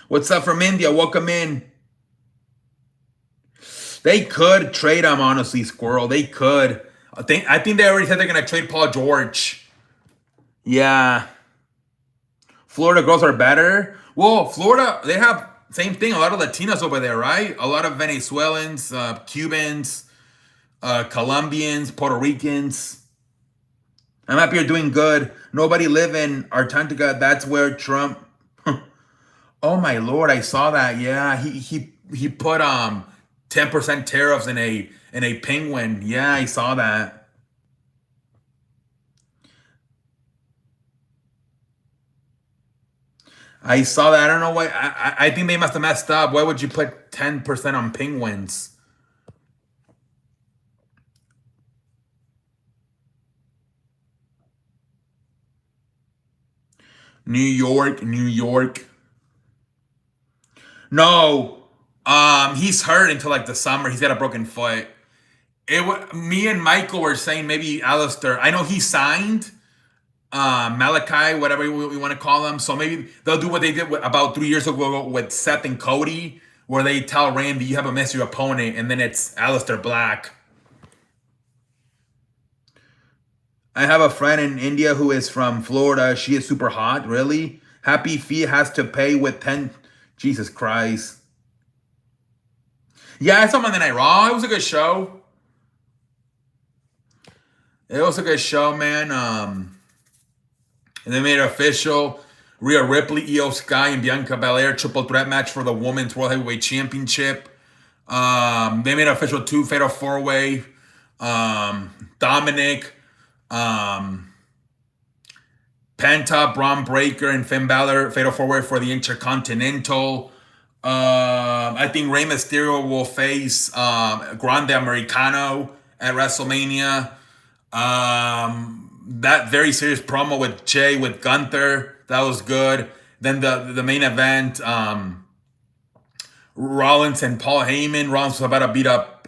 What's up from India? Welcome in. They could trade him, honestly, Squirrel. They could. I think they already said they're gonna trade Paul George. Yeah. Florida girls are better. Well, Florida, they have same thing. A lot of Latinas over there, right? A lot of Venezuelans, Cubans, Colombians, Puerto Ricans. I'm happy you're doing good. Nobody live in Antarctica. That's where Trump. Oh my lord, I saw that. Yeah, he put 10% tariffs in a penguin. Yeah, I saw that. I saw that. I don't know why. I think they must have messed up. Why would you put 10% on penguins? New York, New York. No, he's hurt until like the summer. He's got a broken foot. Me and Michael were saying maybe Alistair. I know he signed Malachi, whatever we want to call him. So maybe they'll do what they did about 3 years ago with Seth and Cody, where they tell Randy you have a mystery opponent, and then it's Alistair Black. I have a friend in India who is from Florida. She is super hot, really. Happy fee has to pay with 10. Jesus Christ. Yeah, I saw Monday Night Raw. It was a good show. It was a good show, man. And they made it official. Rhea Ripley, Io Sky, and Bianca Belair triple threat match for the Women's World Heavyweight Championship. They made it official too. Fatal 4-way. Dominic, Penta, Braun Breaker, and Finn Balor. Fatal 4-way for the Intercontinental. I think Rey Mysterio will face Grande Americano at WrestleMania. That very serious promo with Jay with Gunther, that was good. Then the main event, Rollins and Paul Heyman. Rollins was about to beat up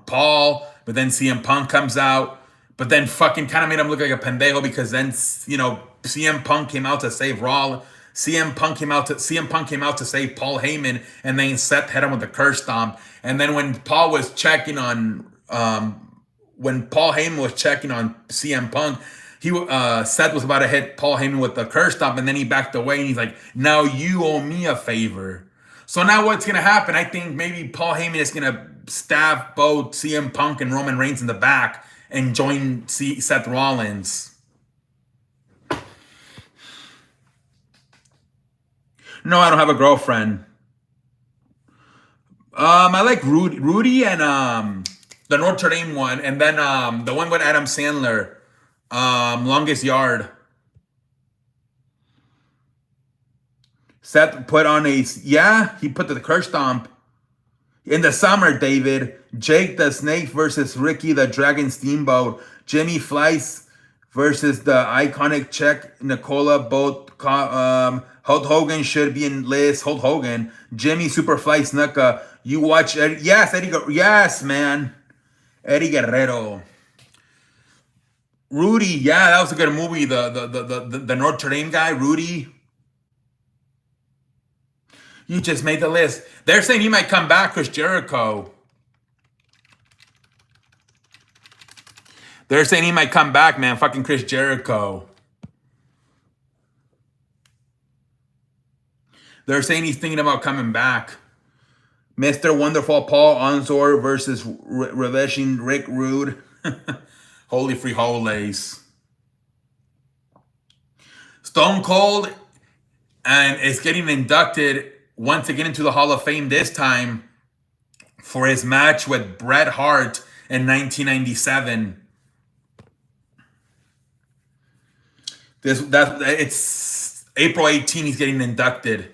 Paul, but then CM Punk comes out, but then fucking kind of made him look like a pendejo because then CM Punk came out to save Raw. CM Punk came out to save Paul Heyman, and then Seth hit him with the curse stomp. And then when Paul was checking on when Paul Heyman was checking on CM Punk, Seth was about to hit Paul Heyman with the curse stomp, and then he backed away and he's like, "Now you owe me a favor." So now what's gonna happen? I think maybe Paul Heyman is gonna stab both CM Punk and Roman Reigns in the back and join Seth Rollins. No, I don't have a girlfriend. I like Rudy and the Notre Dame one, and then the one with Adam Sandler, Longest Yard. Seth put on he put the curse stomp in the summer. David, Jake the Snake versus Ricky the Dragon Steamboat, Jimmy Fleiss versus the iconic Czech Nikola. Both Hulk Hogan should be in list. Hulk Hogan, Jimmy Superfly Snuka. You watch Eddie? Yes, Eddie. Yes, man. Eddie Guerrero. Rudy. Yeah, that was a good movie. The Notre Dame guy, Rudy. You just made the list. They're saying he might come back, Chris Jericho. They're saying he might come back, man. Fucking Chris Jericho. They're saying he's thinking about coming back. Mr. Wonderful Paul Onsor versus Ravishing Rick Rude. Holy frijoles. Stone Cold and is getting inducted once again into the Hall of Fame, this time for his match with Bret Hart in 1997. It's April 18. He's getting inducted.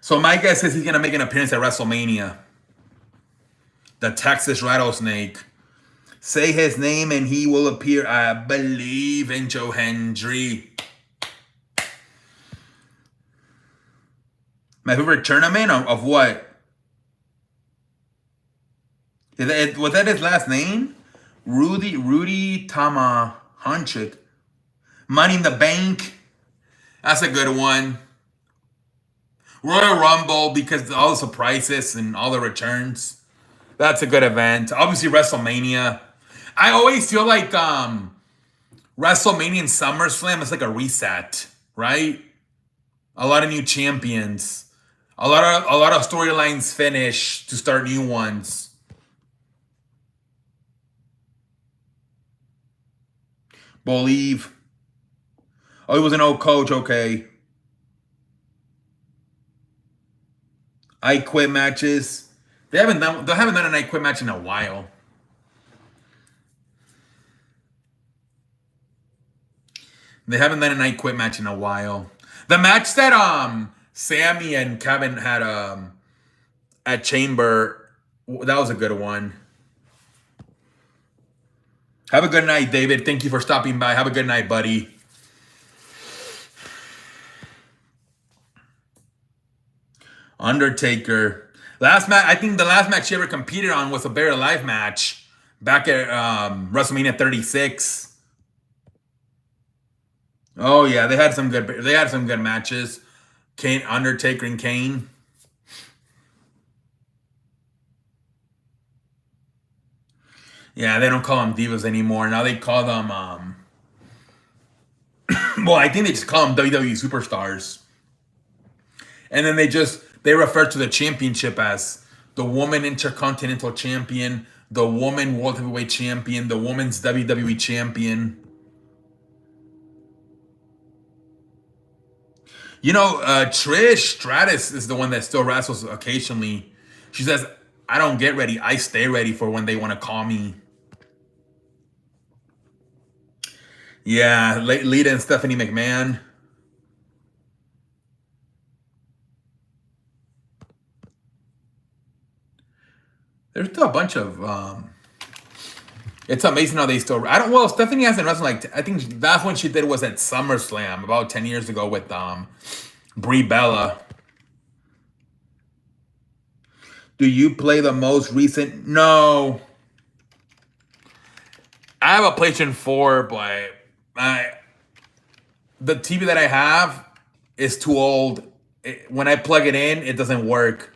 So my guess is he's gonna make an appearance at WrestleMania. The Texas Rattlesnake. Say his name and he will appear. I believe in Joe Hendry. My favorite tournament of what? Was that his last name? Rudy Tamahunchik. Money in the Bank. That's a good one. Royal Rumble, because of all the surprises and all the returns. That's a good event. Obviously WrestleMania. I always feel like WrestleMania and SummerSlam is like a reset, right? A lot of new champions. A lot of storylines finish to start new ones. Believe. Oh, he was an old coach. Okay. I Quit matches. They haven't done an I Quit match in a while. They haven't done an I Quit match in a while. The match that Sammy and Kevin had at Chamber, that was a good one. Have a good night, David. Thank you for stopping by. Have a good night, buddy. Undertaker. I think the last match he ever competed on was a Buried Alive match back at WrestleMania 36. Oh yeah, they had some good matches. Kane, Undertaker, and Kane. Yeah, they don't call them divas anymore. Now they call them well, I think they just call them WWE superstars. And then they refer to the championship as the Woman Intercontinental Champion, the Woman World Heavyweight Champion, the Women's WWE Champion. You know, Trish Stratus is the one that still wrestles occasionally. She says, I don't get ready. I stay ready for when they want to call me. Yeah, Lita and Stephanie McMahon. There's still a bunch of it's amazing how they still well, Stephanie hasn't wrestled I think the last one she did was at SummerSlam about 10 years ago with Brie Bella. Do you play the most recent? No. I have a PlayStation 4, but the TV that I have is too old. When I plug it in, it doesn't work.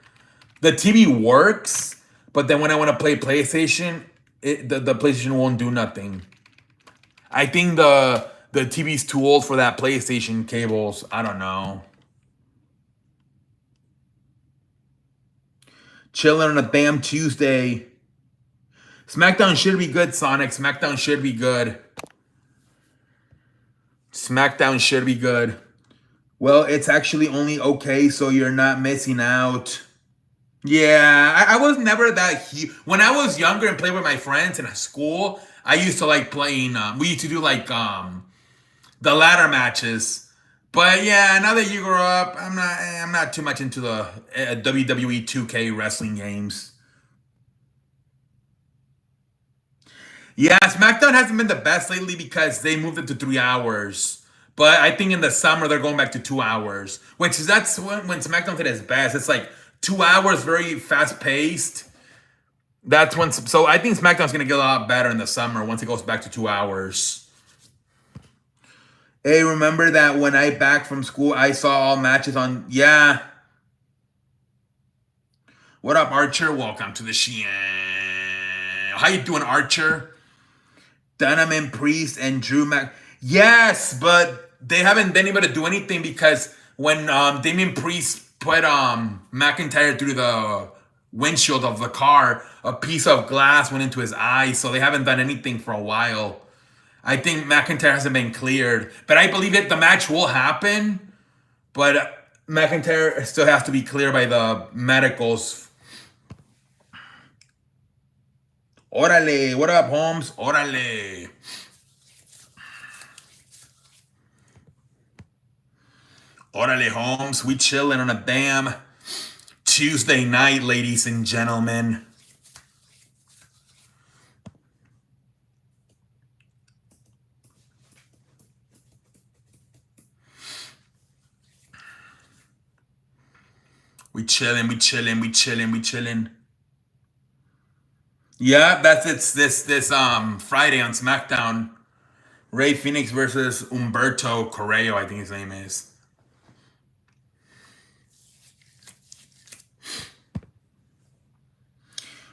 The TV works, but then when I want to play PlayStation, the PlayStation won't do nothing. I think the TV's too old for that PlayStation cables. I don't know. Chilling on a damn Tuesday. SmackDown should be good, Sonic. SmackDown should be good. SmackDown should be good. Well, it's actually only okay, so you're not missing out. Yeah, I was never that huge. When I was younger and played with my friends in school, I used to like playing. We used to do like the ladder matches. But yeah, now that you grew up, I'm not too much into the WWE 2K wrestling games. Yeah, SmackDown hasn't been the best lately because they moved it to 3 hours. But I think in the summer they're going back to 2 hours, that's when SmackDown did its best. It's like 2 hours, very fast paced. That's when. So I think SmackDown's gonna get a lot better in the summer once it goes back to 2 hours. Hey, remember that when I back from school, I saw all matches on. Yeah. What up, Archer? Welcome to the show. How you doing, Archer? Dynamite Priest and Drew Mac. Yes, but they haven't been able to do anything because when Damian Priest put McIntyre through the windshield of the car. A piece of glass went into his eye, so they haven't done anything for a while. I think McIntyre hasn't been cleared, but I believe that the match will happen. But McIntyre still has to be cleared by the medicals. Orale, what up, Holmes? Orale. Orale, Holmes. We chilling on a damn Tuesday night, ladies and gentlemen. We chilling, we chilling, we chilling, we chilling. Yeah, it's this Friday on SmackDown. Rey Fenix versus Humberto Carrillo, I think his name is.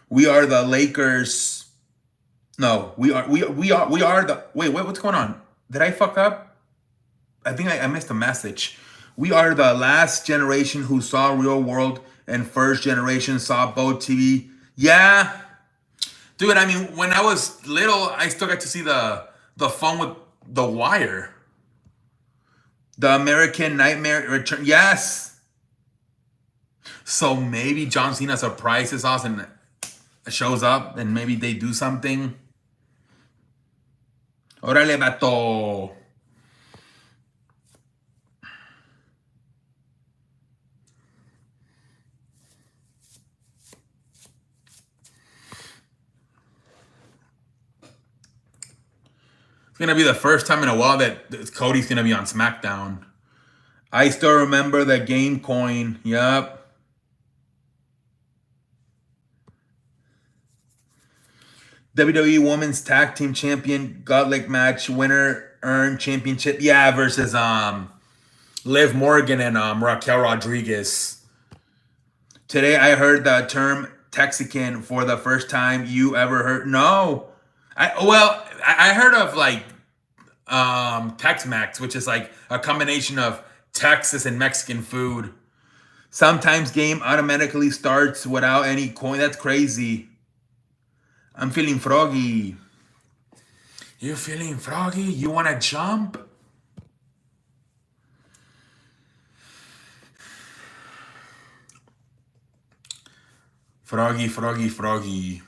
We are the Lakers. No, we are the wait, what's going on? Did I fuck up? I think I missed a message. We are the last generation who saw real world and first generation saw both TV. Yeah. Dude, I mean, when I was little, I still got to see the phone with The Wire. The American Nightmare Return. Yes. So maybe John Cena surprises us and shows up and maybe they do something. Órale, vato. It's going to be the first time in a while that Cody's going to be on SmackDown. I still remember the game coin. Yep. WWE Women's Tag Team Champion Gauntlet match winner earned championship. Yeah, versus Liv Morgan and Raquel Rodriguez. Today I heard the term Texican for the first time. You ever heard? No. I heard of like Tex-Mex, which is like a combination of Texas and Mexican food. Sometimes game automatically starts without any coin. That's crazy. I'm feeling froggy. You feeling froggy? You want to jump? Froggy, froggy, froggy.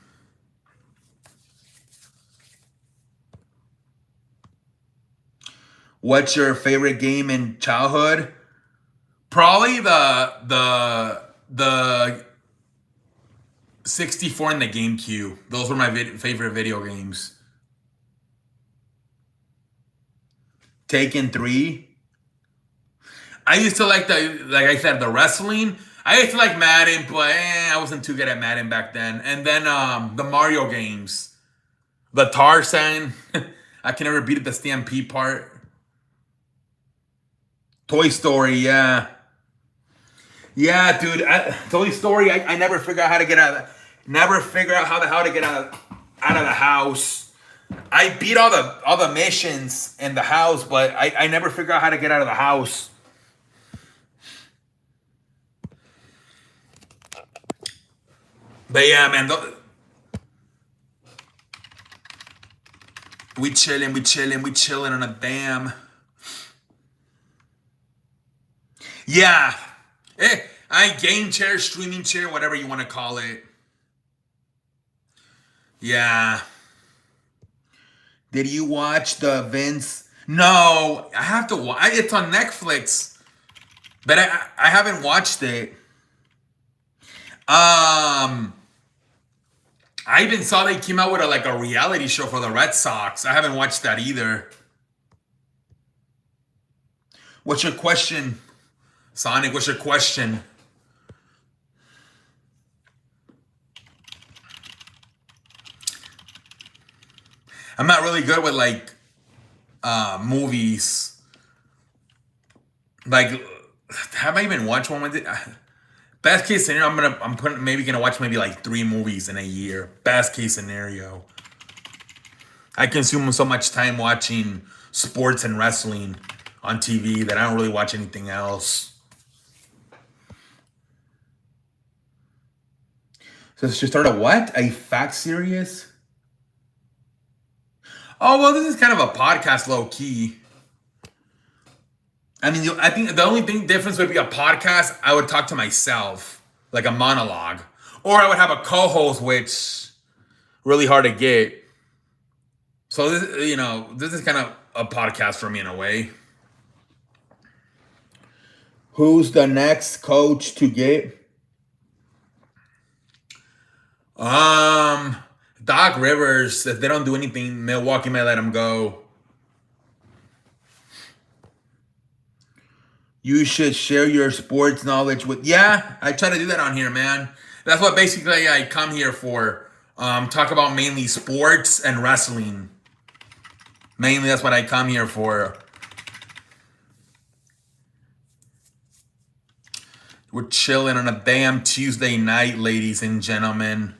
What's your favorite game in childhood? Probably the 64 and the GameCube. Those were my favorite video games. Taken 3. I used to like like I said, the wrestling. I used to like Madden, but I wasn't too good at Madden back then. And then the Mario games. The Tarzan. I can never beat the Stampede part. Toy Story, yeah. Yeah, dude. Toy Story, I never figure out how to get out of that. Never figure out how to get out of the house. I beat all the missions in the house, but I never figure out how to get out of the house. But yeah, man, we chilling on a damn. Yeah. Game chair, streaming chair, whatever you want to call it. Yeah. Did you watch the Vince? No, I have to watch. It's on Netflix, but I haven't watched it. I even saw they came out with a reality show for the Red Sox. I haven't watched that either. What's your question, Sonic? What's your question? I'm not really good with movies. Like, have I even watched one with it? Best case scenario, I'm maybe gonna watch maybe like 3 movies in a year. Best case scenario. I consume so much time watching sports and wrestling on TV that I don't really watch anything else. So she started a what? A fact series? Oh, well, this is kind of a podcast, low key. I mean, I think the only thing difference would be a podcast. I would talk to myself, like a monologue, or I would have a co-host, which really hard to get. So this, this is kind of a podcast for me in a way. Who's the next coach to get? Um, Doc Rivers. If they don't do anything, Milwaukee might let him go. You should share your sports knowledge with. Yeah, I try to do that on here, man. That's what basically I come here for. Talk about mainly sports and wrestling. Mainly, that's what I come here for. We're chilling on a damn Tuesday night, ladies and gentlemen.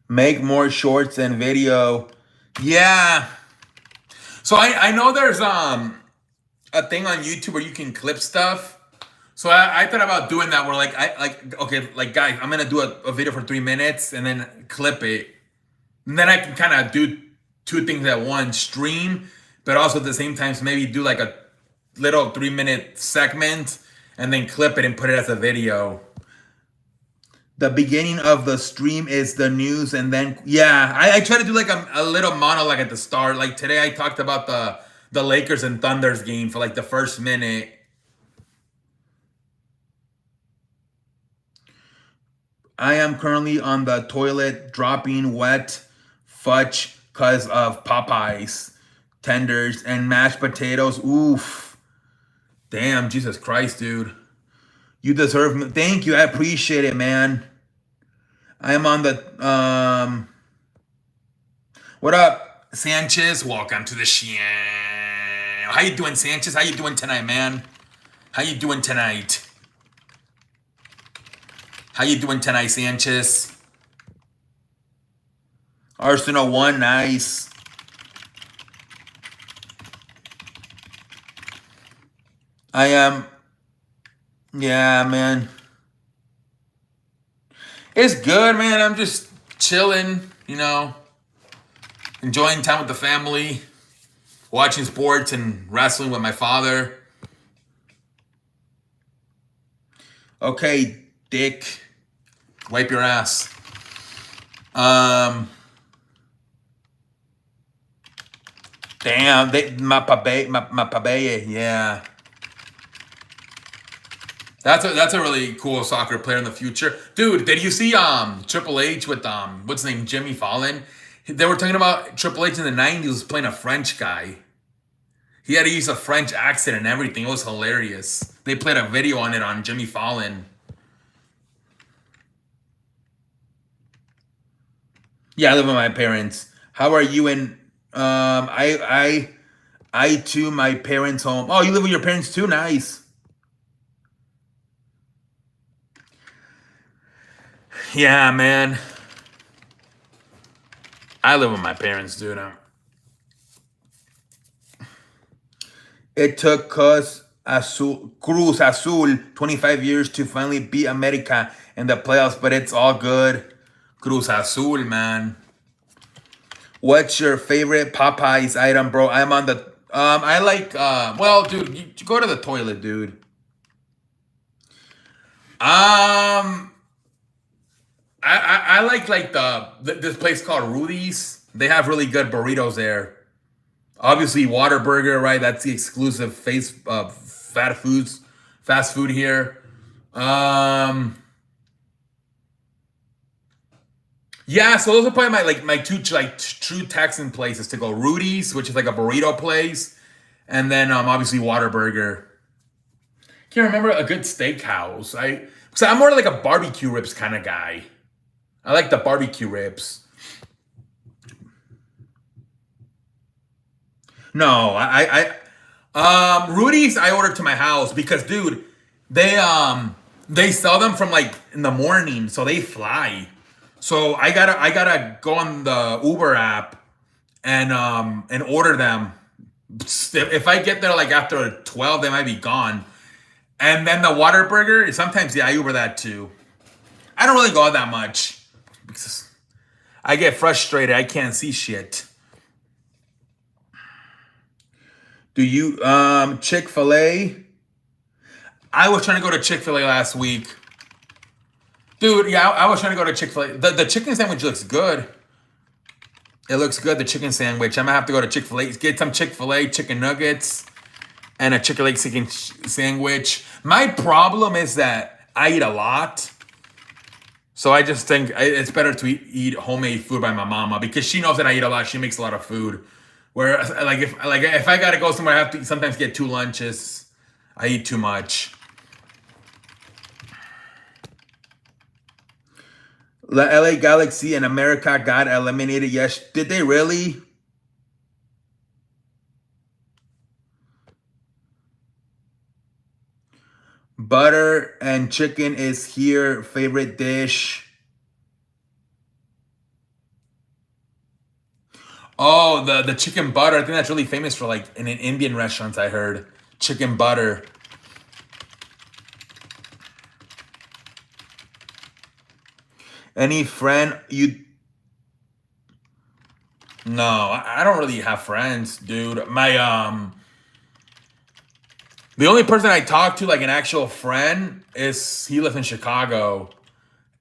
Make more shorts and video. Yeah. So I know there's a thing on YouTube where you can clip stuff. So I thought about doing that where okay, like guys, I'm gonna do a video for 3 minutes and then clip it. And then I can kind of do two things at once, stream, but also at the same time, so maybe do like a little 3 minute segment and then clip it and put it as a video. The beginning of the stream is the news, and then I try to do like a little monologue at the start. Like today, I talked about the Lakers and Thunders game for like the first minute. I am currently on the toilet dropping wet fudge because of Popeyes tenders and mashed potatoes. Oof, damn, Jesus Christ, dude. You deserve me. Thank you. I appreciate it, man. I am on the what up, Sanchez? Welcome to the show. How you doing, Sanchez? How you doing tonight, man? How you doing tonight? How you doing tonight, Sanchez? Arsenal won, nice. I am. Yeah, man. It's good, man. I'm just chilling, enjoying time with the family, watching sports and wrestling with my father. Okay, Dick, wipe your ass. Damn, my pabe, yeah. That's a really cool soccer player in the future. Dude, did you see Triple H with what's his name, Jimmy Fallon? They were talking about Triple H in the 90s was playing a French guy. He had to use a French accent and everything. It was hilarious. They played a video on it on Jimmy Fallon. Yeah, I live with my parents. How are you in I too, my parents' home. Oh, you live with your parents too? Nice. Yeah, man. I live with my parents, dude. It took Cruz Azul 25 years to finally beat America in the playoffs, but it's all good. Cruz Azul, man. What's your favorite Popeyes item, bro? I'm on the I like well, dude, you go to the toilet, dude. I like this place called Rudy's. They have really good burritos there. Obviously, Whataburger, right? That's the exclusive fast food here. Yeah, so those are probably my two true Texan places to go. Rudy's, which is like a burrito place, and then obviously Whataburger. Can't remember a good steakhouse. Because I'm more like a barbecue ribs kind of guy. I like the barbecue ribs. No, Rudy's I ordered to my house because, dude, they sell them from like in the morning, so they fly. So I gotta go on the Uber app and order them. If I get there like after 12, they might be gone. And then the water burger, sometimes yeah, I Uber that too. I don't really go out that much because I get frustrated. I can't see shit. Do you Chick-fil-A? I was trying to go to Chick-fil-A last week. Dude, yeah, I was trying to go to Chick-fil-A. The chicken sandwich looks good. It looks good, the chicken sandwich. I'm gonna have to go to Chick-fil-A, get some Chick-fil-A chicken nuggets and a Chick-fil-A chicken sandwich. My problem is that I eat a lot. So I just think it's better to eat homemade food by my mama because she knows that I eat a lot. She makes a lot of food. Where if I gotta go somewhere, I have to sometimes get 2 lunches. I eat too much. The LA Galaxy and America got eliminated. Yes, did they really? Butter and chicken is here favorite dish. Oh, the chicken butter. I think that's really famous for like in an Indian restaurants. I heard chicken butter. Any friend you? No, I don't really have friends, dude. The only person I talk to like an actual friend is he lives in Chicago,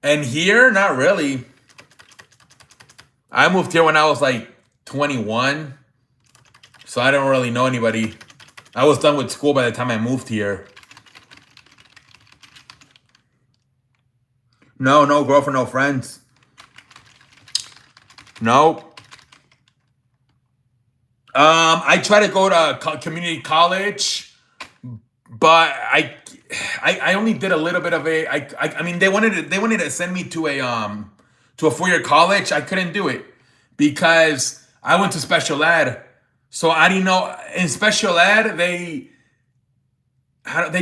and here not really. I moved here when I was like 21, so I don't really know anybody. I was done with school by the time I moved here. No, no girlfriend, no friends. Nope. I try to go to community college, but I only did a little bit of a. I mean they wanted to send me to a 4-year college. I couldn't do it because I went to special ed. So I didn't know in special ed they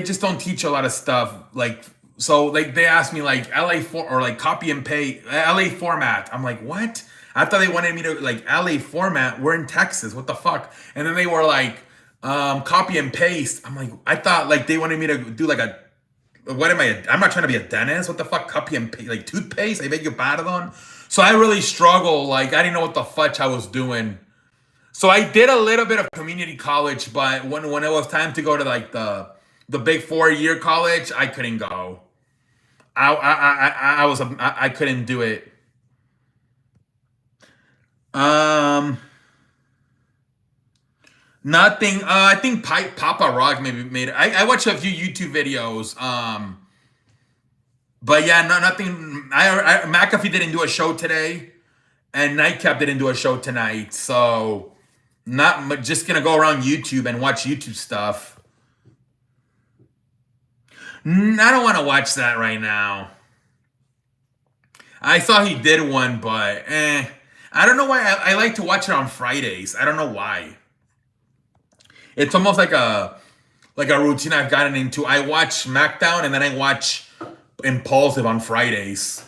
just don't teach a lot of stuff like so like they asked me like LA for or like copy and paste LA format. I'm like, what? I thought they wanted me to like LA format. We're in Texas. What the fuck? And then they were like copy and paste. I'm like, I thought like they wanted me to do like a what am I? I'm not trying to be a dentist. What the fuck? Copy and paste like toothpaste? I beg your pardon. So I really struggle. Like I didn't know what the fudge I was doing. So I did a little bit of community college, but when it was time to go to like the big 4-year college, I couldn't go. I couldn't do it. Um, Nothing. I think Papa Rock maybe made it. I watched a few YouTube videos. But yeah, no, nothing. McAfee didn't do a show today, and Nightcap didn't do a show tonight. So just gonna go around YouTube and watch YouTube stuff. I don't want to watch that right now. I saw he did one, but I don't know why. I like to watch it on Fridays. I don't know why. It's almost like a routine I've gotten into. I watch SmackDown and then I watch Impulsive on Fridays.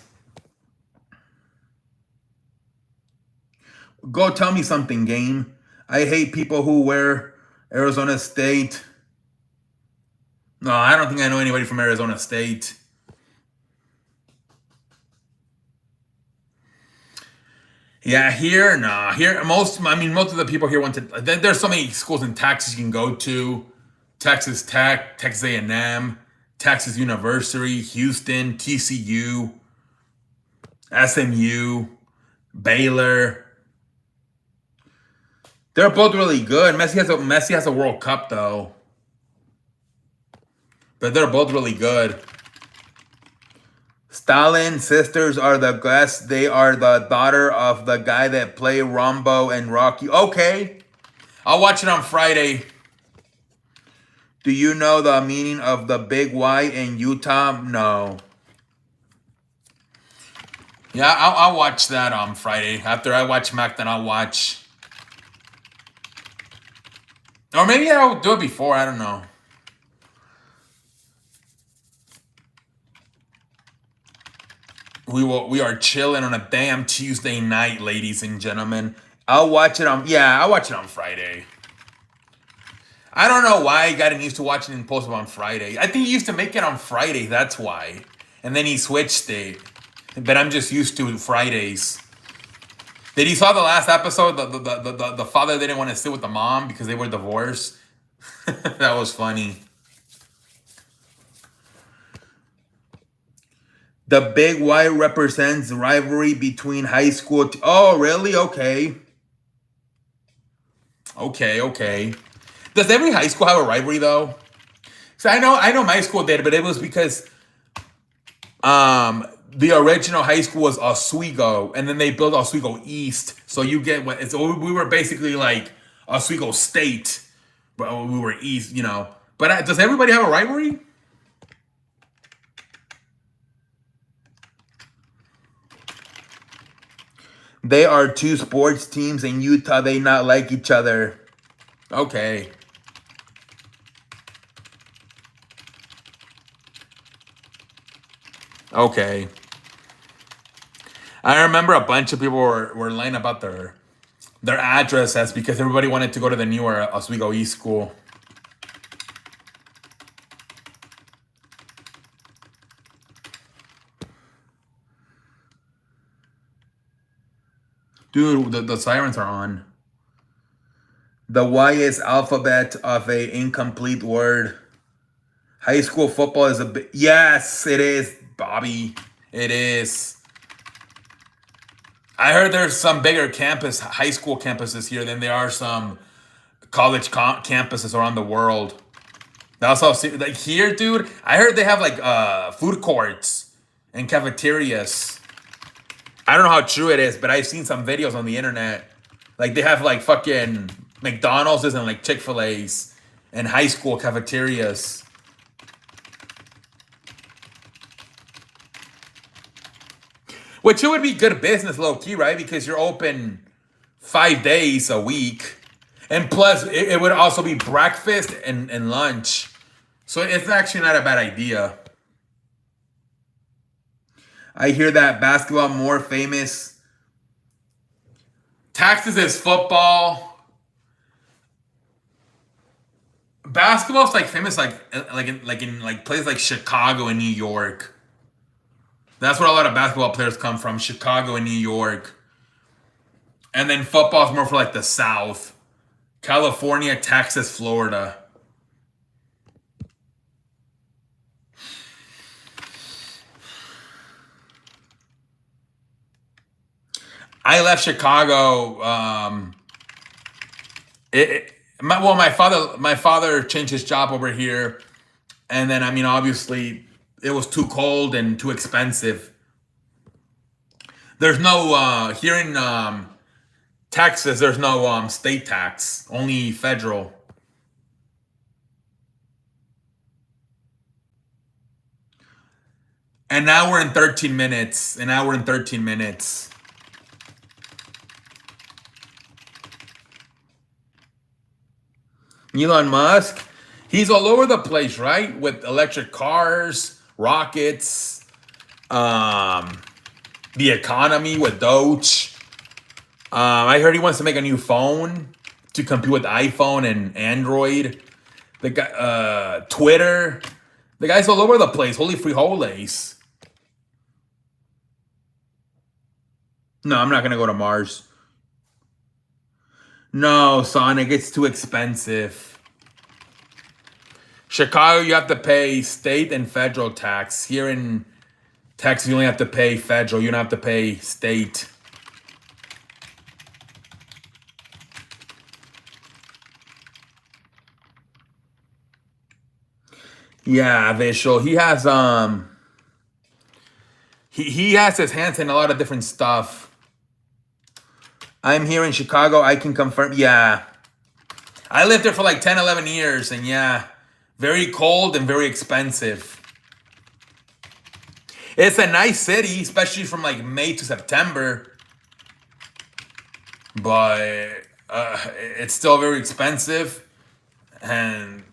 Go tell me something, game. I hate people who wear Arizona State. No, I don't think I know anybody from Arizona State. Yeah, here, nah. Here, most of the people here went to. There's so many schools in Texas you can go to: Texas Tech, Texas A&M, Texas University, Houston, TCU, SMU, Baylor. They're both really good. Messi has a World Cup though, but they're both really good. Stalin sisters are the best. They are the daughter of the guy that played Rambo and Rocky. Okay, I'll watch it on Friday. Do you know the meaning of the big Y in Utah? No. Yeah, I'll watch that on Friday. After I watch Mac, then I'll watch. Or maybe I'll do it before. I don't know. We are chilling on a damn Tuesday night, ladies and gentlemen. I'll watch it on I'll watch it on Friday. I don't know why he got used to watching it posted on Friday. I think he used to make it on Friday, that's why. And then he switched it. But I'm just used to Fridays. Did he saw the last episode? The father didn't want to sit with the mom because they were divorced. That was funny. The big Y represents rivalry between high school. Oh, really? Okay. Okay. Does every high school have a rivalry though? So I know my school did, but it was because the original high school was Oswego, and then they built Oswego East. So you get what? So we were basically like Oswego State, but we were East, you know. But does everybody have a rivalry? They are two sports teams in Utah. They not like each other. Okay. Okay. I remember a bunch of people were lying about their addresses because everybody wanted to go to the newer Oswego East school. Dude, the sirens are on. The Y is alphabet of a incomplete word. High school football is a bit. Yes, it is, Bobby. It is. I heard there's some bigger high school campuses here than there are some college campuses around the world. That's how like here, dude. I heard they have like food courts and cafeterias. I don't know how true it is, but I've seen some videos on the internet. Like they have like fucking McDonald's and like Chick-fil-A's and high school cafeterias. Which it would be good business, low key, right? Because you're open 5 days a week. And plus, it would also be breakfast and lunch. So it's actually not a bad idea. I hear that basketball more famous. Texas is football. Basketball's like famous in places like Chicago and New York. That's where a lot of basketball players come from, Chicago and New York. And then football's more for like the South. California, Texas, Florida. I left Chicago. My father changed his job over here, and then I mean, obviously, it was too cold and too expensive. There's no here in Texas. There's no state tax, only federal. And now we're in 13 minutes. And now we're in 13 minutes. Elon Musk, he's all over the place, right? With electric cars, rockets, the economy with Doge. I heard he wants to make a new phone to compete with iPhone and Android. The guy, Twitter. The guy's all over the place. Holy frijoles. No, I'm not gonna go to Mars. No, Sonic, it's too expensive. Chicago, you have to pay state and federal tax. Here in Texas, you only have to pay federal. You don't have to pay state. Yeah, Vishal. He has his hands in a lot of different stuff. I'm here in Chicago. I can confirm. Yeah. I lived there for like 10, 11 years. And yeah, very cold and very expensive. It's a nice city, especially from like May to September. But it's still very expensive. and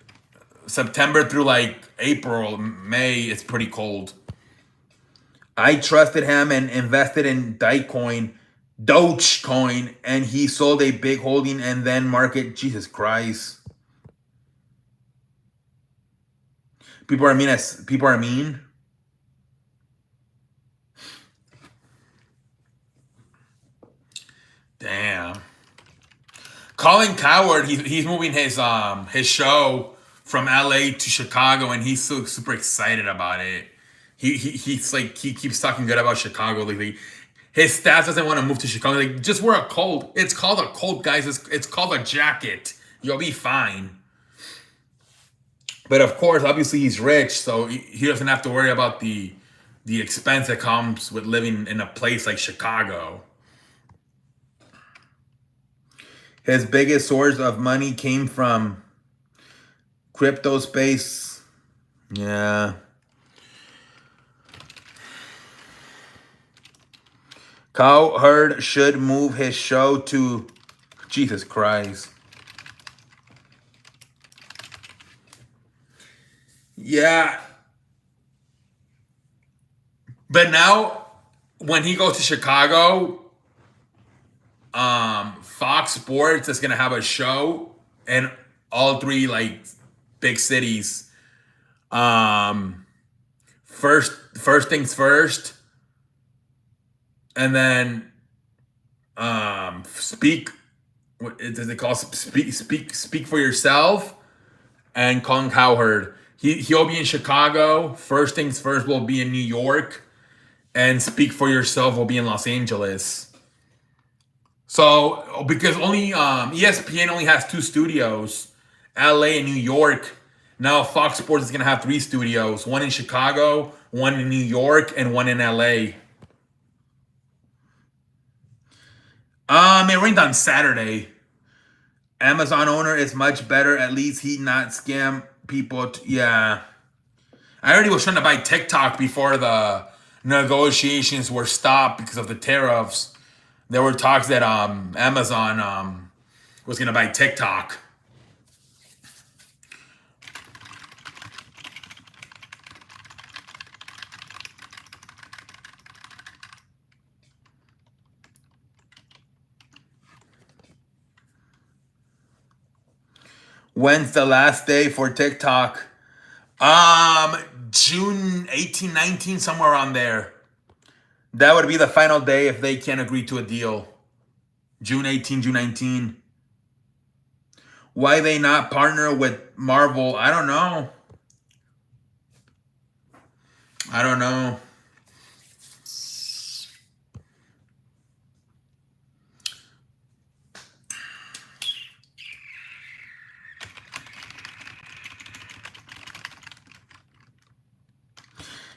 September through like April, May, it's pretty cold. I trusted him and invested in Dogecoin, and he sold a big holding and then market. Jesus Christ. People are mean as people are mean. Damn. Colin Coward, he's moving his show from LA to Chicago, and he's so super excited about it. He's like he keeps talking good about Chicago lately. His staff doesn't want to move to Chicago. Like, just wear a coat. It's called a coat, guys. It's called a jacket. You'll be fine. But of course, obviously he's rich, so he doesn't have to worry about the expense that comes with living in a place like Chicago. His biggest source of money came from crypto space. Yeah. Cowherd should move his show to Jesus Christ. Yeah. But now when he goes to Chicago, Fox Sports is gonna have a show in all three like big cities. Um first things first, and then speak, what does it call, speak for yourself, and Colin Cowherd. He'll be in Chicago. First things first will be in New York, and speak for yourself will be in Los Angeles. So because only ESPN only has two studios, LA and New York. Now Fox Sports is gonna have three studios: one in Chicago, one in New York, and one in LA. It rained on Saturday. Amazon owner is much better. At least he not scam people. Yeah, I already was trying to buy TikTok before the negotiations were stopped because of the tariffs. There were talks that Amazon was gonna buy TikTok. When's the last day for TikTok? June 18, 19, somewhere around there. That would be the final day if they can't agree to a deal. June 18, June 19. Why they not partner with Marvel? I don't know. I don't know.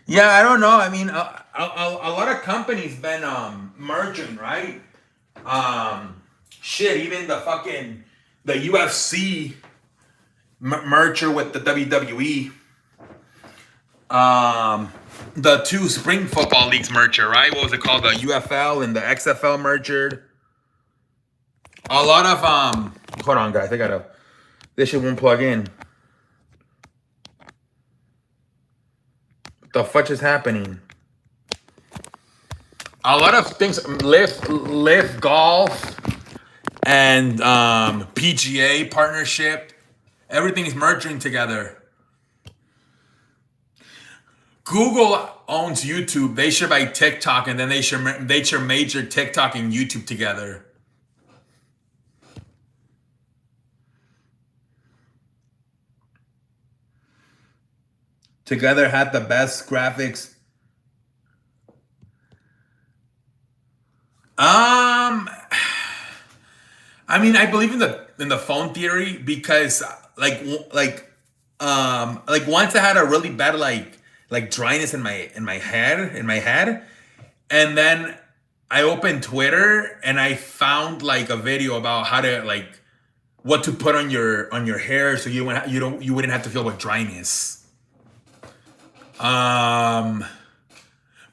Yeah, I don't know. I mean, a lot of companies been merging, right? Shit, even the UFC merger with the WWE. The two spring football leagues merger, right? What was it called? The UFL and the XFL merged. A lot of hold on, guys. This shit won't plug in. What the fuck is happening? A lot of things, lift golf and PGA partnership. Everything is merging together. Google owns YouTube. They should buy TikTok, and then they should major TikTok and YouTube together. Together had the best graphics. I mean, I believe in the phone theory because like once I had a really bad like dryness in my head, and then I opened Twitter and I found like a video about how to like what to put on your hair so you wouldn't have to feel with dryness.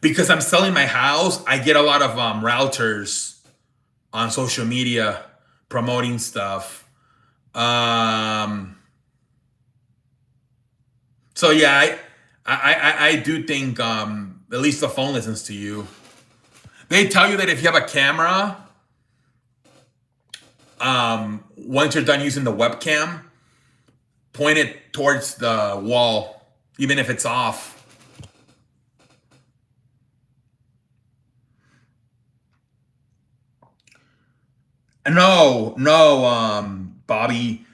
Because I'm selling my house, I get a lot of realtors on social media promoting stuff. So yeah, I do think at least the phone listens to you. They tell you that if you have a camera, once you're done using the webcam, point it towards the wall, even if it's off. No, no, Bobby.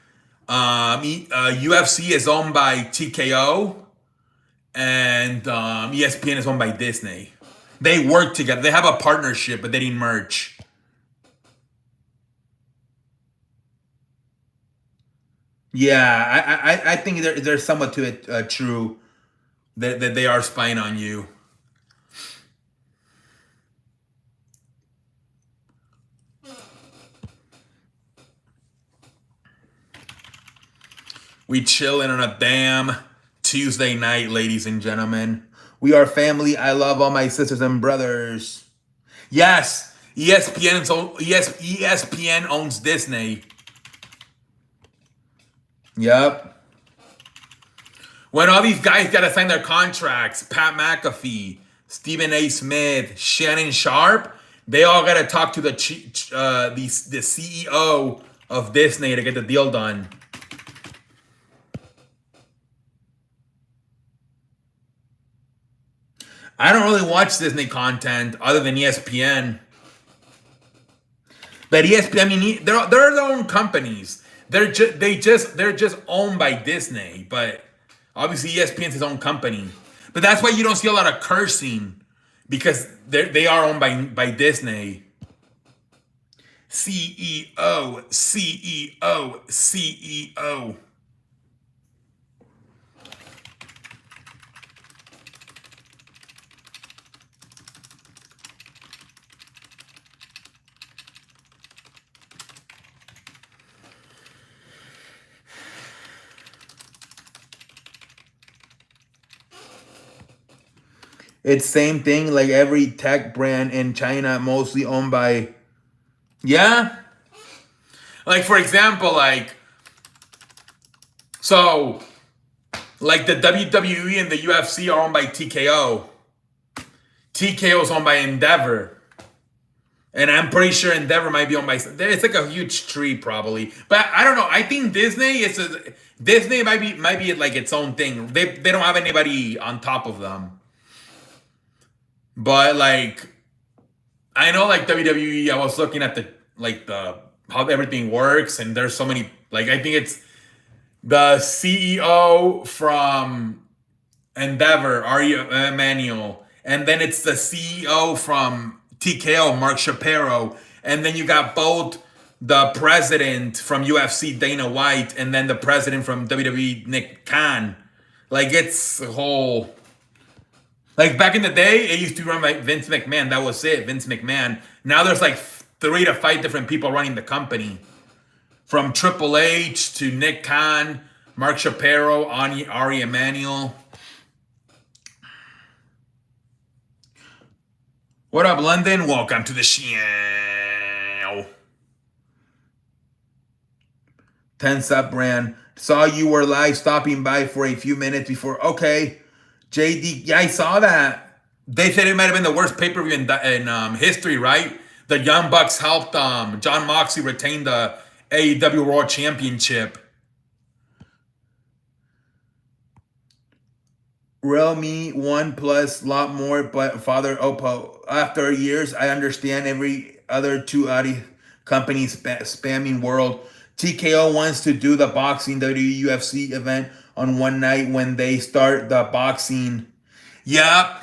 UFC is owned by TKO, and ESPN is owned by Disney. They work together. They have a partnership, but they didn't merge. Yeah, I think there's somewhat to it true that they are spying on you. We chilling on a damn Tuesday night, ladies and gentlemen. We are family. I love all my sisters and brothers. Yes, ESPN owns Disney. Yep. When all these guys got to sign their contracts, Pat McAfee, Stephen A. Smith, Shannon Sharp, they all got to talk to the CEO of Disney to get the deal done. I don't really watch Disney content other than ESPN. But ESPN, I mean, they're their own companies. They're just owned by Disney. But obviously, ESPN's his own company. But that's why you don't see a lot of cursing, because they are owned by Disney. CEO, CEO, CEO. It's same thing like every tech brand in China, mostly owned by, yeah. Like for example, so like the WWE and the UFC are owned by TKO. TKO is owned by Endeavor. And I'm pretty sure Endeavor might be owned by. It's like a huge tree, probably. But I don't know. I think Disney might be like its own thing. They don't have anybody on top of them. But like, I know like WWE. I was looking at the how everything works, and there's so many. Like I think it's the CEO from Endeavor, Ari Emanuel, and then it's the CEO from TKO, Mark Shapiro, and then you got both the president from UFC, Dana White, and then the president from WWE, Nick Khan. Like it's a whole. Like back in the day, it used to be run by Vince McMahon. That was it, Vince McMahon. Now there's like 3 to 5 different people running the company, from Triple H to Nick Khan, Mark Shapiro, Ari Emanuel. What up, London? Welcome to the show. 10 up brand. Saw you were live, stopping by for a few minutes before. Okay, JD. Yeah, I saw that. They said it might have been the worst pay-per-view in history, right? The Young Bucks helped John Moxley retain the AEW Raw Championship. Real me, one plus, lot more, but Father Oppo. After years, I understand every other two Audi company spamming world. TKO wants to do the boxing WUFC event on one night when they start the boxing. Yep.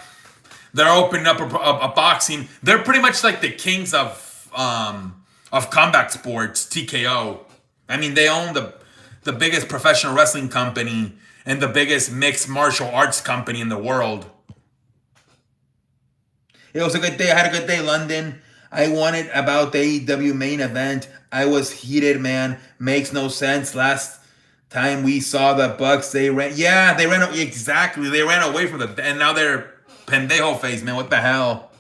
They're opening up a boxing. They're pretty much like the kings of combat sports, TKO. I mean, they own the biggest professional wrestling company and the biggest mixed martial arts company in the world. It was a good day. I had a good day, London. I wanted about the AEW main event. I was heated, man. Makes no sense. Last time we saw the Bucks, they ran. Yeah, they ran. Exactly. They ran away from and now they're pendejo face, man. What the hell?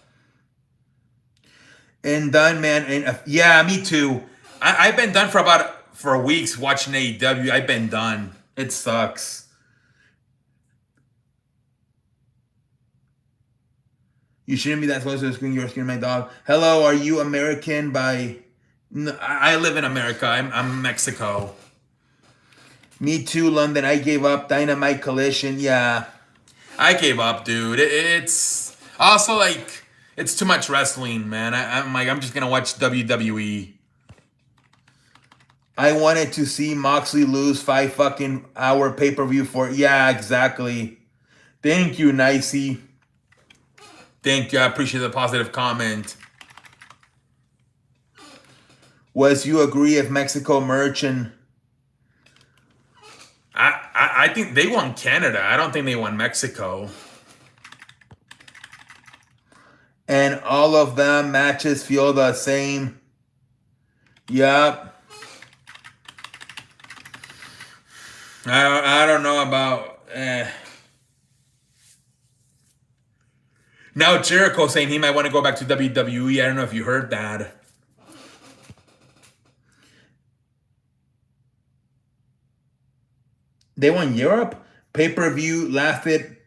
And done, man. And yeah, me too. I've been done for weeks watching AEW. I've been done. It sucks. You shouldn't be that close to the screen. You're scaring my dog. Hello, are you American by... No, I live in America. I'm Mexico. Me too, London. I gave up. Dynamite Collision. Yeah. I gave up, dude. It's also like... It's too much wrestling, man. I'm just going to watch WWE. I wanted to see Moxley lose 5 fucking hour pay-per-view for... Yeah, exactly. Thank you, Nicey. Thank you. I appreciate the positive comment. Was you agree if Mexico merch and... I think they won Canada. I don't think they won Mexico. And all of them matches feel the same. Yup. I don't know about... Now Jericho saying he might want to go back to WWE. I don't know if you heard that. They won Europe? Pay-per-view lasted...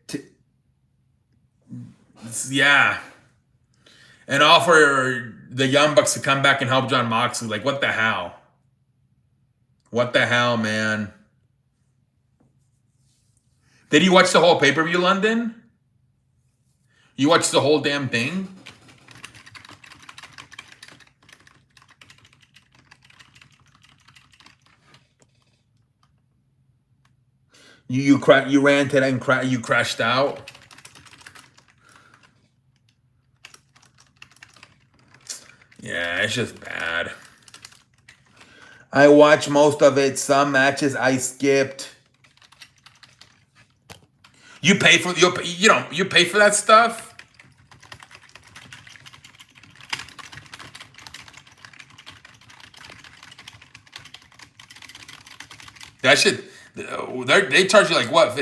Yeah. And all for the Young Bucks to come back and help John Moxley. Like, what the hell? What the hell, man? Did you watch the whole pay-per-view, London? You watched the whole damn thing? You ranted and you crashed out? Yeah, it's just bad. I watched most of it. Some matches I skipped. You pay for you pay for that stuff? That shit, they charge you like what?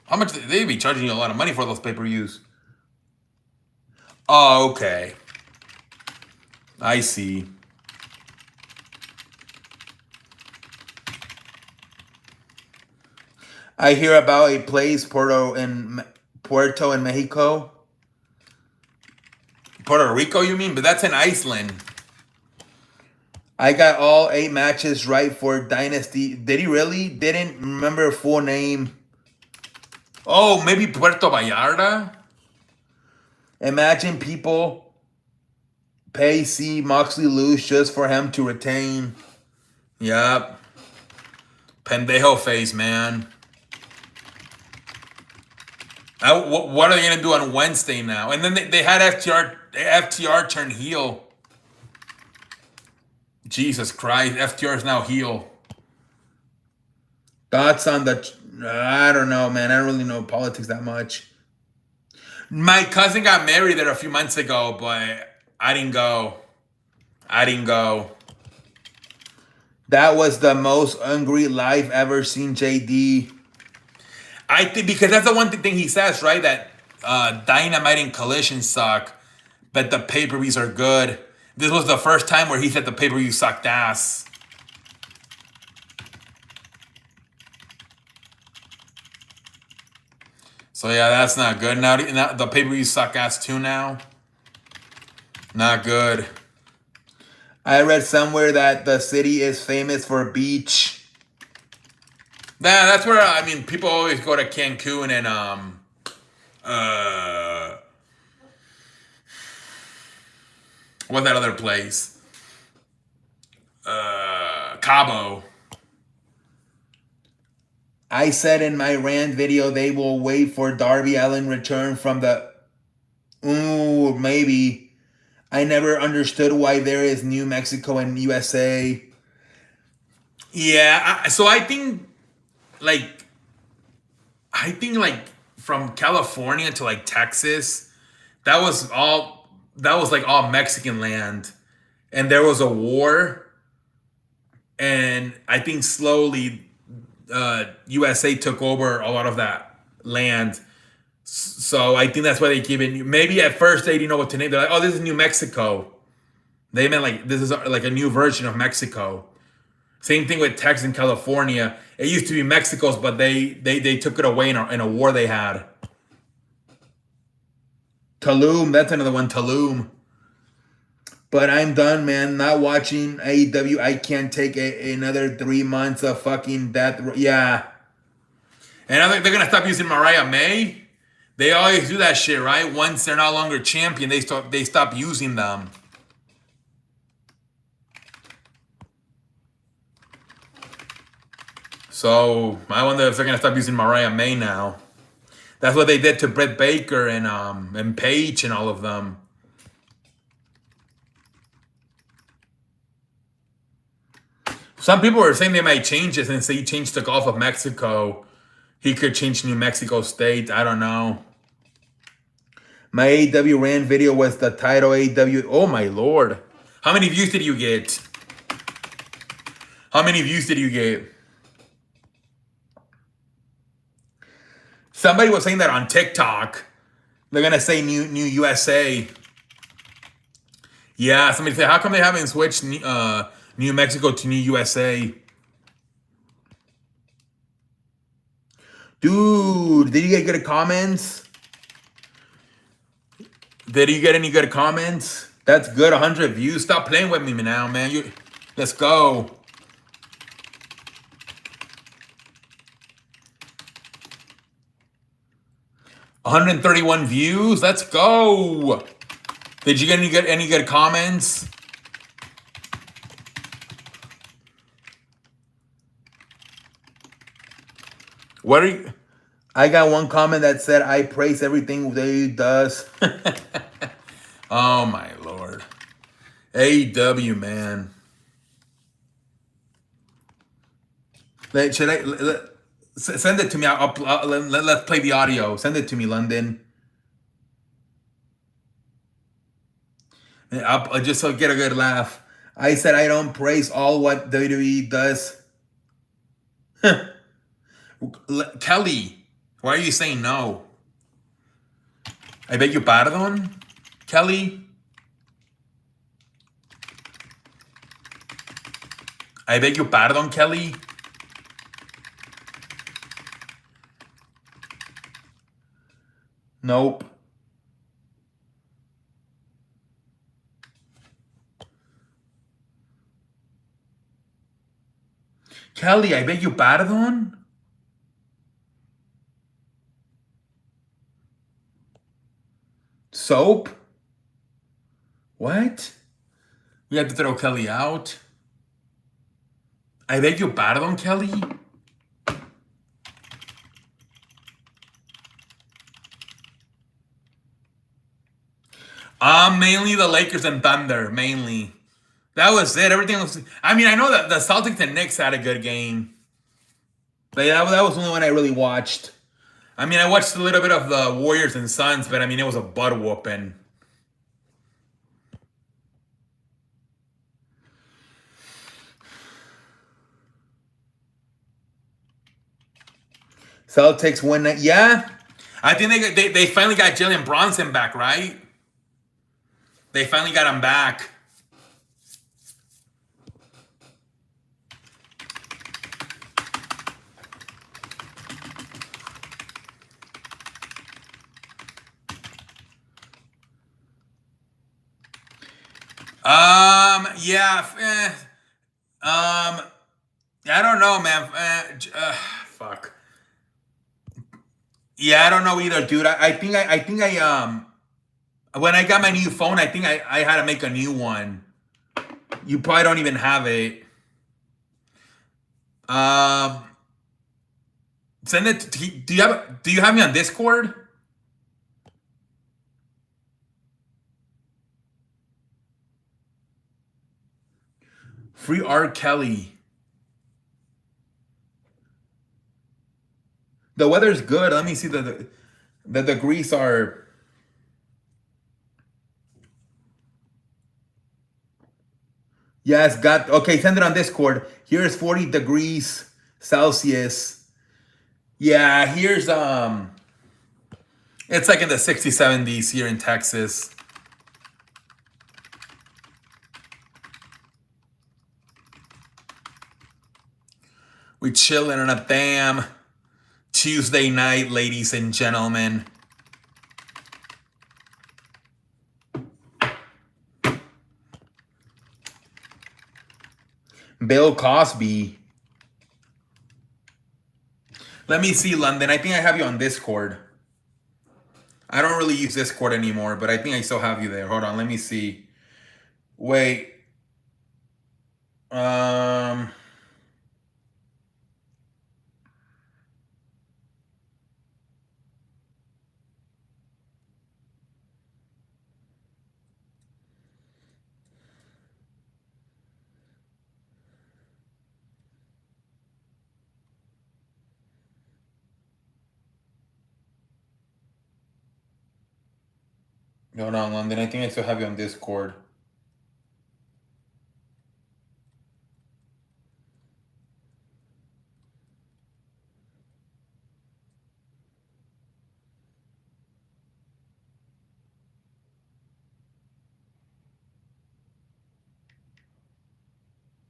How much? They be charging you a lot of money for those pay-per-views. Oh, okay. I see. I hear about a place, Puerto in Mexico. Puerto Rico, you mean? But that's in Iceland. I got all 8 matches right for Dynasty. Did he really? Didn't remember full name. Oh, maybe Puerto Vallarta? Imagine people pay see Moxley lose just for him to retain. Yep. Pendejo face, man. What are they going to do on Wednesday now? And then they had FTR turn heel. Jesus Christ, FTR is now heel. Thoughts on the... I don't know, man. I don't really know politics that much. My cousin got married there a few months ago, but I didn't go. That was the most angry live ever seen, JD. I think because that's the one thing he says, right? That Dynamite and Collision suck, but the pay-per-views are good. This was the first time where he said the pay-per-view sucked ass. So yeah, that's not good. Now the pay-per-view suck ass too now. Not good. I read somewhere that the city is famous for a beach. Yeah, that's where, I mean, people always go to Cancun and what's that other place? Cabo. I said in my rant video they will wait for Darby Allin return from the... Ooh, maybe. I never understood why there is New Mexico and USA. Yeah, so I think like from California to like Texas, that was like all Mexican land, and there was a war, and I think slowly USA took over a lot of that land. So I think that's why they keep it. Maybe at first they didn't know what to name. They're like, oh, this is New Mexico. They meant like this is like a new version of Mexico. Same thing with Texas and California. It used to be Mexico's, but they took it away in a war they had. Tulum, that's another one, Tulum. But I'm done, man. Not watching AEW. I can't take another 3 months of fucking that. Yeah. And I think they're going to stop using Mariah May. They always do that shit, right? Once they're no longer champion, they stop using them. So I wonder if they're going to stop using Mariah May now. That's what they did to Britt Baker and Paige and all of them. Some people were saying they might change it since he changed the Gulf of Mexico. He could change New Mexico State. I don't know. My AEW ran video was the title AEW. Oh my lord. How many views did you get? How many views did you get? Somebody was saying that on TikTok. They're gonna say New USA. Yeah, somebody said, how come they haven't switched New Mexico to New USA? Dude, did you get good comments? Did you get any good comments? That's good, 100 views. Stop playing with me now, man. Let's go. $131 views. Let's go. Did you get any good comments? What are you? I got one comment that said, I praise everything they does. Oh my lord. AEW, man. Should I send it to me? Let's play the audio. Send it to me, London. Just so I get a good laugh. I said I don't praise all what WWE does. Kelly, why are you saying no? I beg your pardon, Kelly. I beg your pardon, Kelly. Nope. Kelly, I beg your pardon? Soap? What? We have to throw Kelly out? I beg your pardon, Kelly? Mainly the Lakers and Thunder, mainly. That was it. Everything was... I mean, I know that the Celtics and Knicks had a good game. But that was the only one I really watched. I mean, I watched a little bit of the Warriors and Suns, but I mean, it was a butt whooping. Celtics win that. Yeah. I think they finally got Jalen Bronson back, right? They finally got him back. Yeah. I don't know, man. Fuck. Yeah, I don't know either, dude. I think when I got my new phone, I think I had to make a new one. You probably don't even have it. Send it. Do you have me on Discord? Free R. Kelly. The weather's good. Let me see the degrees are. Yes, okay, send it on Discord. Here's 40 degrees Celsius. Yeah, here's it's like in the 60s, 70s here in Texas. We chilling on a damn Tuesday night, ladies and gentlemen. Bill Cosby. Let me see, London. I think I have you on Discord. I don't really use Discord anymore, but I think I still have you there. Hold on, let me see. Wait. Um. Hold on, London. I think I still have you on Discord.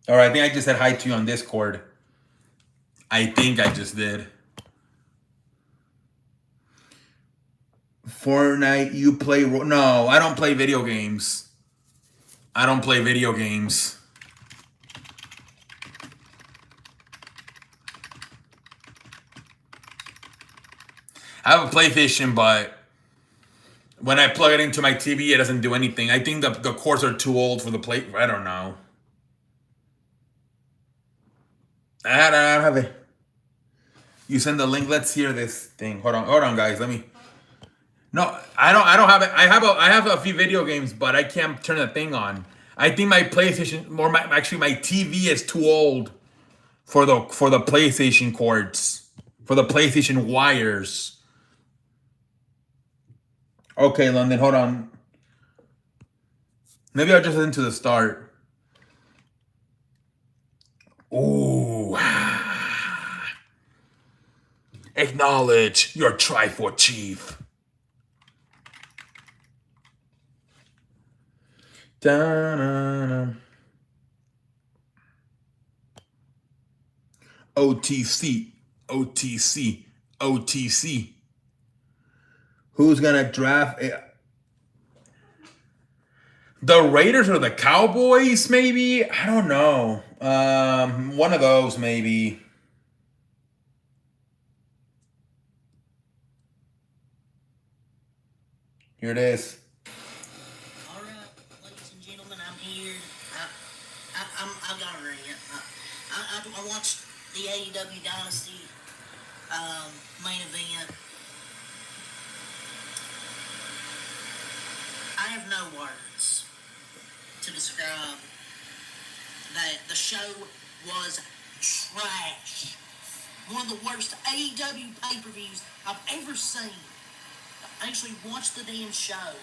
All right, I think I just said hi to you on Discord. I think I just did. Fortnite, you play... No, I don't play video games. I don't play video games. I have a PlayStation, but when I plug it into my TV, it doesn't do anything. I think the cords are too old for the play. I don't know. I don't have it. You send the link. Let's hear this thing. Hold on, guys. Let me. No, I don't have it. I have a few video games, but I can't turn the thing on. I think my PlayStation, actually my TV is too old for the PlayStation cords, for the PlayStation wires. Okay, London, hold on. Maybe I'll just listen to the start. Ooh. Acknowledge your Triforce Chief. Da-na-na. OTC, OTC, OTC. Who's gonna draft it? The Raiders or the Cowboys, maybe? I don't know. One of those, maybe. Here it is. All right, ladies and gentlemen, I'm here. I got a rant. I watched the AEW Dynasty main event. I have no words to describe that. The show was trash. One of the worst AEW pay-per-views I've ever seen. I actually watched the damn show.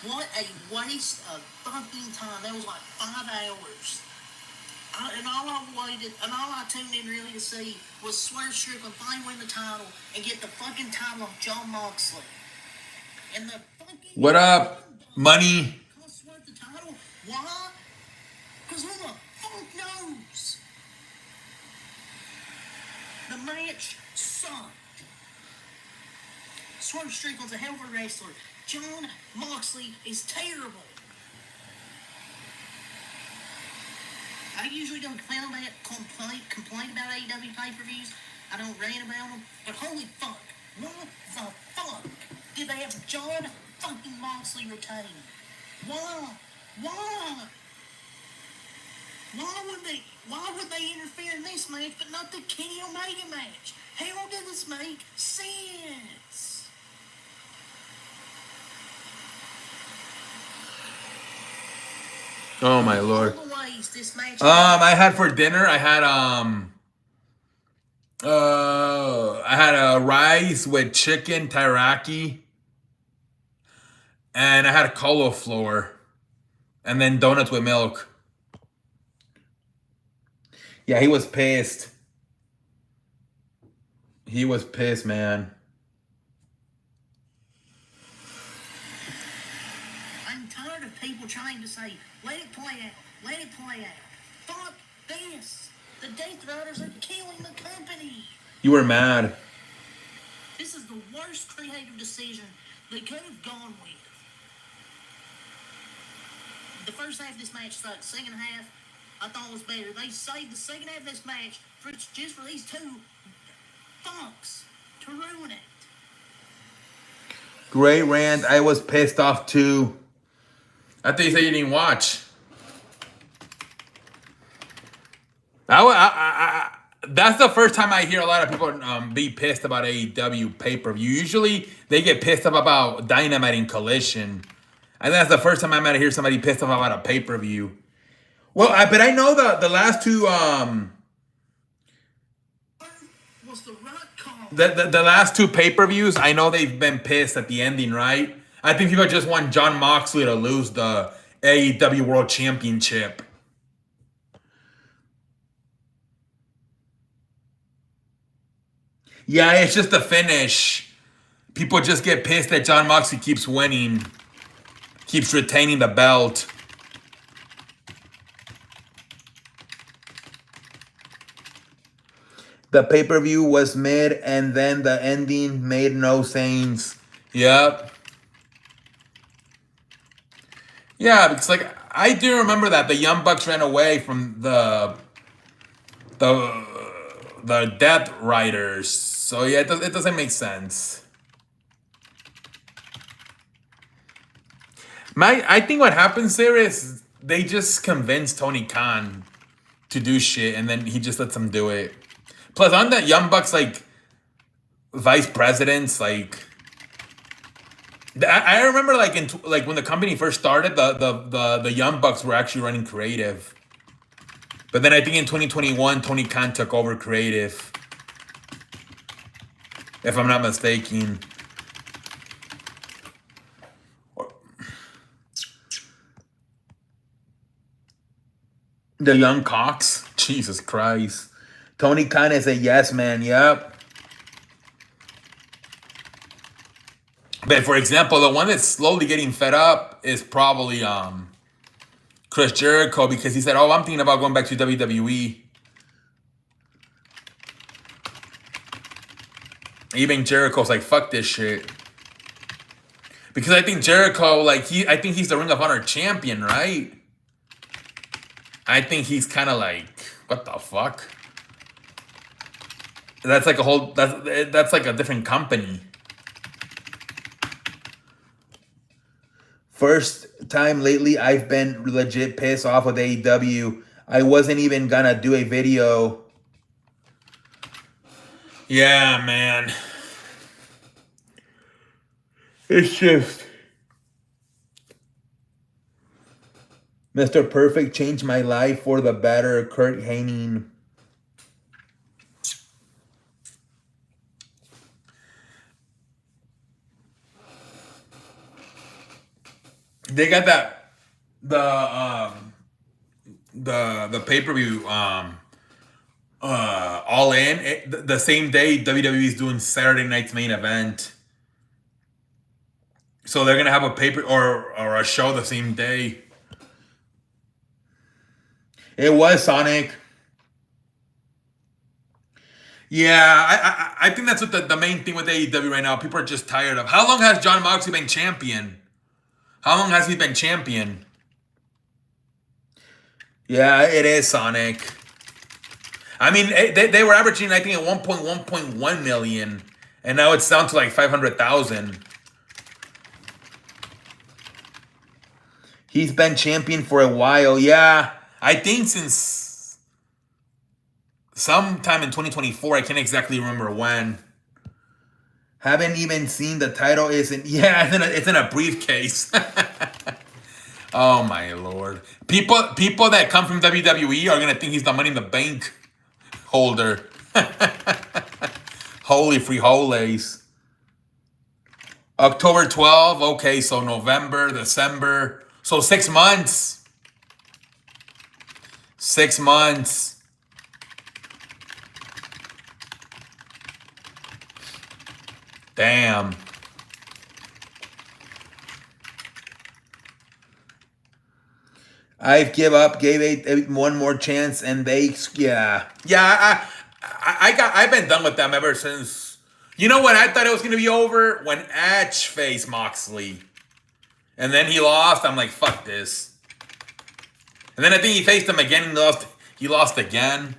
What a waste of fucking time. That was like 5 hours. And all I tuned in really to see was Swerve Strickland finally win the title and get the fucking title of John Moxley. And the fucking... What up, money? Cost Swerve the title? Why? Because who the fuck knows? The match sucked. Swerve Strickland's a hell of a wrestler. John Moxley is terrible. I usually don't complain about AEW pay-per-views. I don't rant about them. But holy fuck, what the fuck did they have John fucking Moxley retain? Why? Why would they interfere in this match but not the Kenny Omega match? How did this make sense? Oh my lord. This match I had for dinner, I had a rice with chicken teriyaki, and I had a cauliflower, and then donuts with milk. Yeah, he was pissed. He was pissed, man. I'm tired of people trying to say, let it play out. Let it play out. Fuck this. The Death Riders are killing the company. You were mad. This is the worst creative decision they could have gone with. The first half of this match sucked. Second half, I thought was better. They saved the second half of this match just for these two funks to ruin it. Great rant. I was pissed off too. I thought you said you didn't watch. That's the first time I hear a lot of people be pissed about AEW pay-per-view. Usually they get pissed off about Dynamite and Collision. I think that's the first time I might hear somebody pissed off about a pay-per-view. Well, but I know the last two was the right call. the last two pay-per-views, I know they've been pissed at the ending, right? I think people just want Jon Moxley to lose the AEW World Championship. Yeah, it's just the finish. People just get pissed that Jon Moxley keeps winning, keeps retaining the belt. The pay-per-view was mid, and then the ending made no sense. Yep. Yeah, because like I do remember that the Young Bucks ran away from the Death Riders. So yeah, it doesn't make sense. I think what happens there is they just convince Tony Khan to do shit, and then he just lets them do it. Plus, on that Young Bucks like vice presidents, like I remember like when the company first started, the Young Bucks were actually running creative. But then I think in 2021, Tony Khan took over creative, if I'm not mistaken. The Young Cox? Jesus Christ. Tony Khan is a yes man, yep. But for example, the one that's slowly getting fed up is probably Chris Jericho, because he said, "Oh, I'm thinking about going back to WWE." Even Jericho's like, "Fuck this shit," because I think Jericho, like I think he's the Ring of Honor champion, right? I think he's kind of like, what the fuck? That's like a whole. That's like a different company. First time lately I've been legit pissed off with AEW. I wasn't even gonna do a video. Yeah, man. It's just Mr. Perfect changed my life for the better. Kurt Hennig. They got that the pay-per-view all in the same day WWE is doing Saturday night's main event. So they're gonna have a paper or a show the same day. It was Sonic. Yeah, I think that's what the main thing with AEW right now. People are just tired of. How long has Jon Moxley been champion? How long has he been champion? Yeah, it is Sonic. I mean, they were averaging, I think, at 1.1 million, and now it's down to like 500,000. He's been champion for a while. Yeah, I think since sometime in 2024. I can't exactly remember when. Haven't even seen the title. Yeah, it's in a briefcase. Oh my lord! People that come from WWE are gonna think he's the Money in the Bank holder. Holy frijoles! October 12. Okay, so November, December. So 6 months. 6 months. Damn. I give up, gave it one more chance, and I've been done with them ever since. You know when I thought it was gonna be over? When Edge faced Moxley, and then he lost. I'm like, fuck this. And then I think he faced him again and lost. He lost again.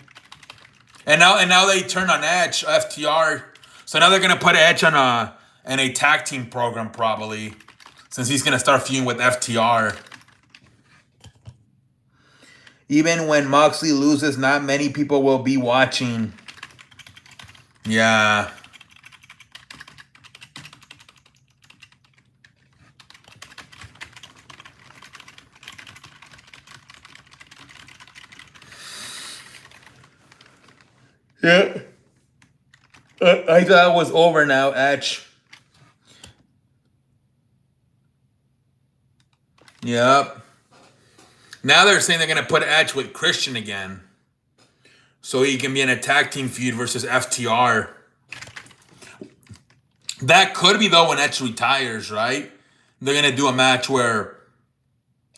And now they turned on Edge, FTR. So now they're gonna put Edge on a tag team program probably, since he's gonna start feuding with FTR. Even when Moxley loses, not many people will be watching. Yeah. Yeah. I thought it was over now, Edge. Yep. Now they're saying they're going to put Edge with Christian again. So he can be in a tag team feud versus FTR. That could be, though, when Edge retires, right? They're going to do a match where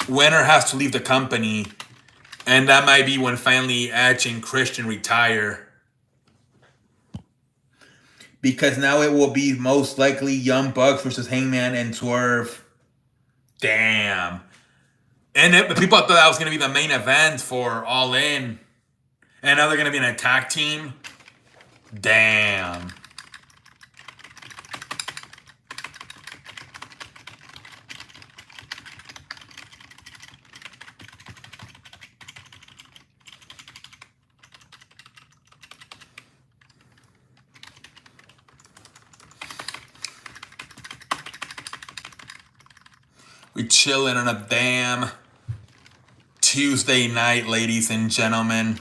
winner has to leave the company. And that might be when finally Edge and Christian retire. Because now it will be most likely Young Bucks versus Hangman and Swerve. Damn. And people thought that was going to be the main event for All In. And now they're going to be in a tag team. Damn. We chilling on a damn Tuesday night, ladies and gentlemen.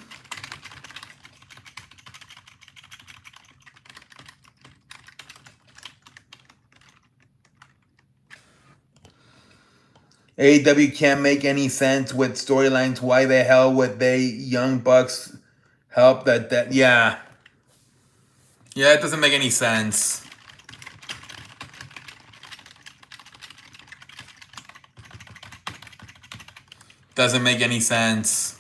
AEW can't make any sense with storylines. Why the hell would they Young Bucks help that? Yeah. Yeah, it doesn't make any sense. Doesn't make any sense.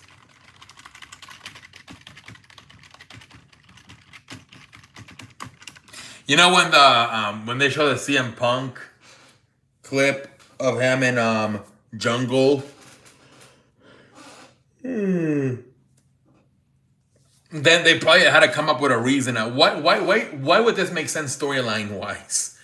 You know when they show the CM Punk clip of him in Jungle. Then they probably had to come up with a reason. Why would this make sense storyline wise?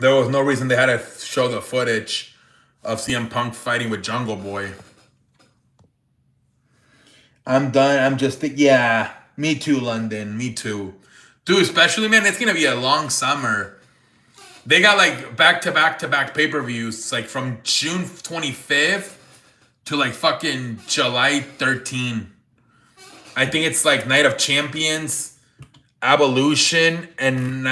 There was no reason they had to show the footage of CM Punk fighting with Jungle Boy. I'm done. I'm just yeah. Me too, London. Me too. Dude, especially, man, it's going to be a long summer. They got like back-to-back pay-per-views, like from June 25th to like fucking July 13. I think it's like Night of Champions, Evolution, and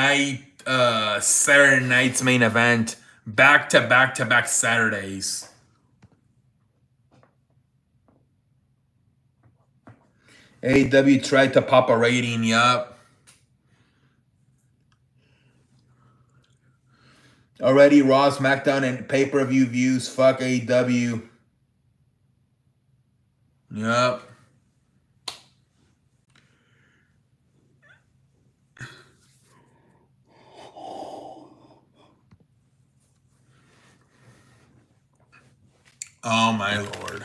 Saturday night's main event. Back-to-back Saturdays. AEW tried to pop a rating, yup. Already Raw, SmackDown, and pay-per-view views. Fuck AEW. Yup. Oh my lord.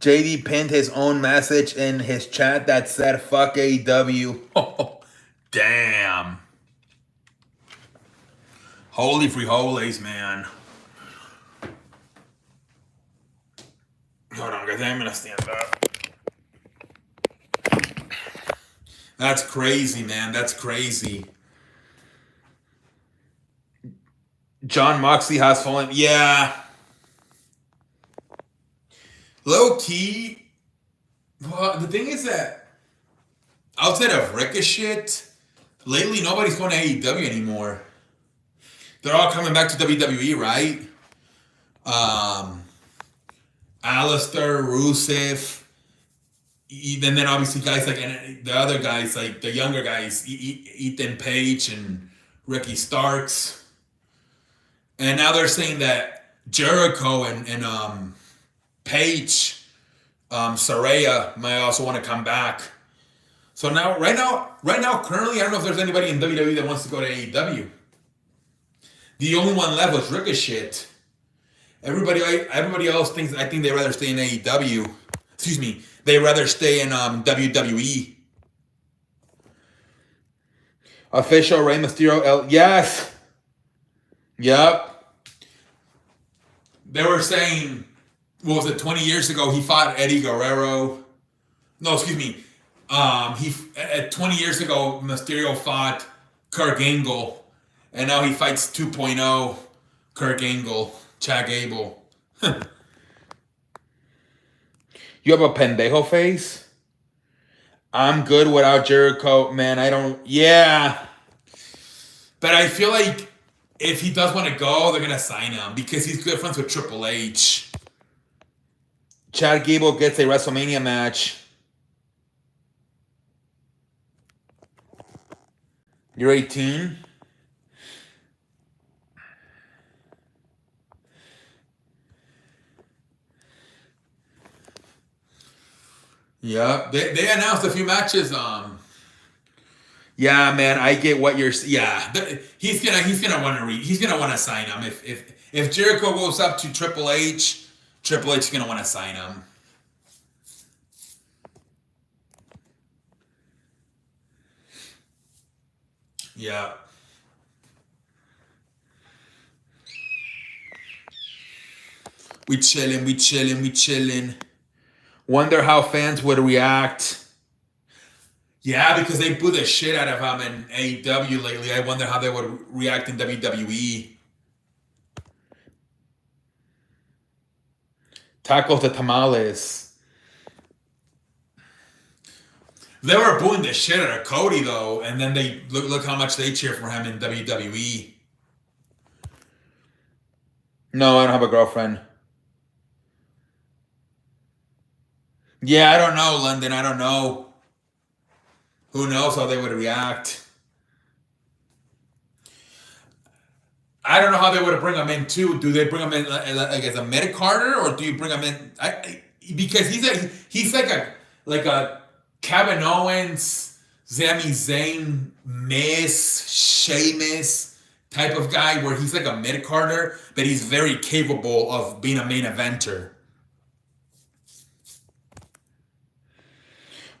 JD pinned his own message in his chat that said, fuck AEW. Oh, damn. Holy free holies, man. Hold on, guys. I'm going to stand up. That's crazy, man. That's crazy. John Moxley has fallen. Yeah. Low key. Well, the thing is that outside of Ricochet, lately nobody's going to AEW anymore. They're all coming back to WWE, right? Alistair, Rusev, and then obviously guys like the other guys, like the younger guys, Ethan Page and Ricky Starks. And now they're saying that Jericho and Page, Saraya might also want to come back. So now, right now, currently, I don't know if there's anybody in WWE that wants to go to AEW. The only one left was Ricochet. Everybody else thinks. I think they'd rather stay in AEW. Excuse me. They'd rather stay in WWE. Official Rey Mysterio. Yes. Yep. They were saying, what was it? 20 years ago, he fought Eddie Guerrero. No, excuse me. 20 years ago, Mysterio fought Kurt Angle, and now he fights 2.0 Kurt Angle, Chad Gable. You have a pendejo face? I'm good without Jericho, man. I don't. Yeah, but I feel like if he does want to go, they're gonna sign him because he's good friends with Triple H. Chad Gable gets a WrestleMania match. You're 18? Yeah, they announced a few matches. Yeah, man, I get what you're. Yeah, he's gonna want to sign him if Jericho goes up to Triple H is gonna want to sign him. Yeah. We chilling. Wonder how fans would react. Yeah, because they boo the shit out of him in AEW lately. I wonder how they would react in WWE. Tacos de tamales. They were booing the shit out of Cody though, and then they look how much they cheer for him in WWE. No, I don't have a girlfriend. Yeah, I don't know, London. I don't know. Who knows how they would react? I don't know how they would bring him in too. Do they bring him in like as a mid-carder, or do you bring him in? Because he's like a Kevin Owens, Sami Zayn, Miz, Sheamus type of guy, where he's like a mid-carder, but he's very capable of being a main eventer.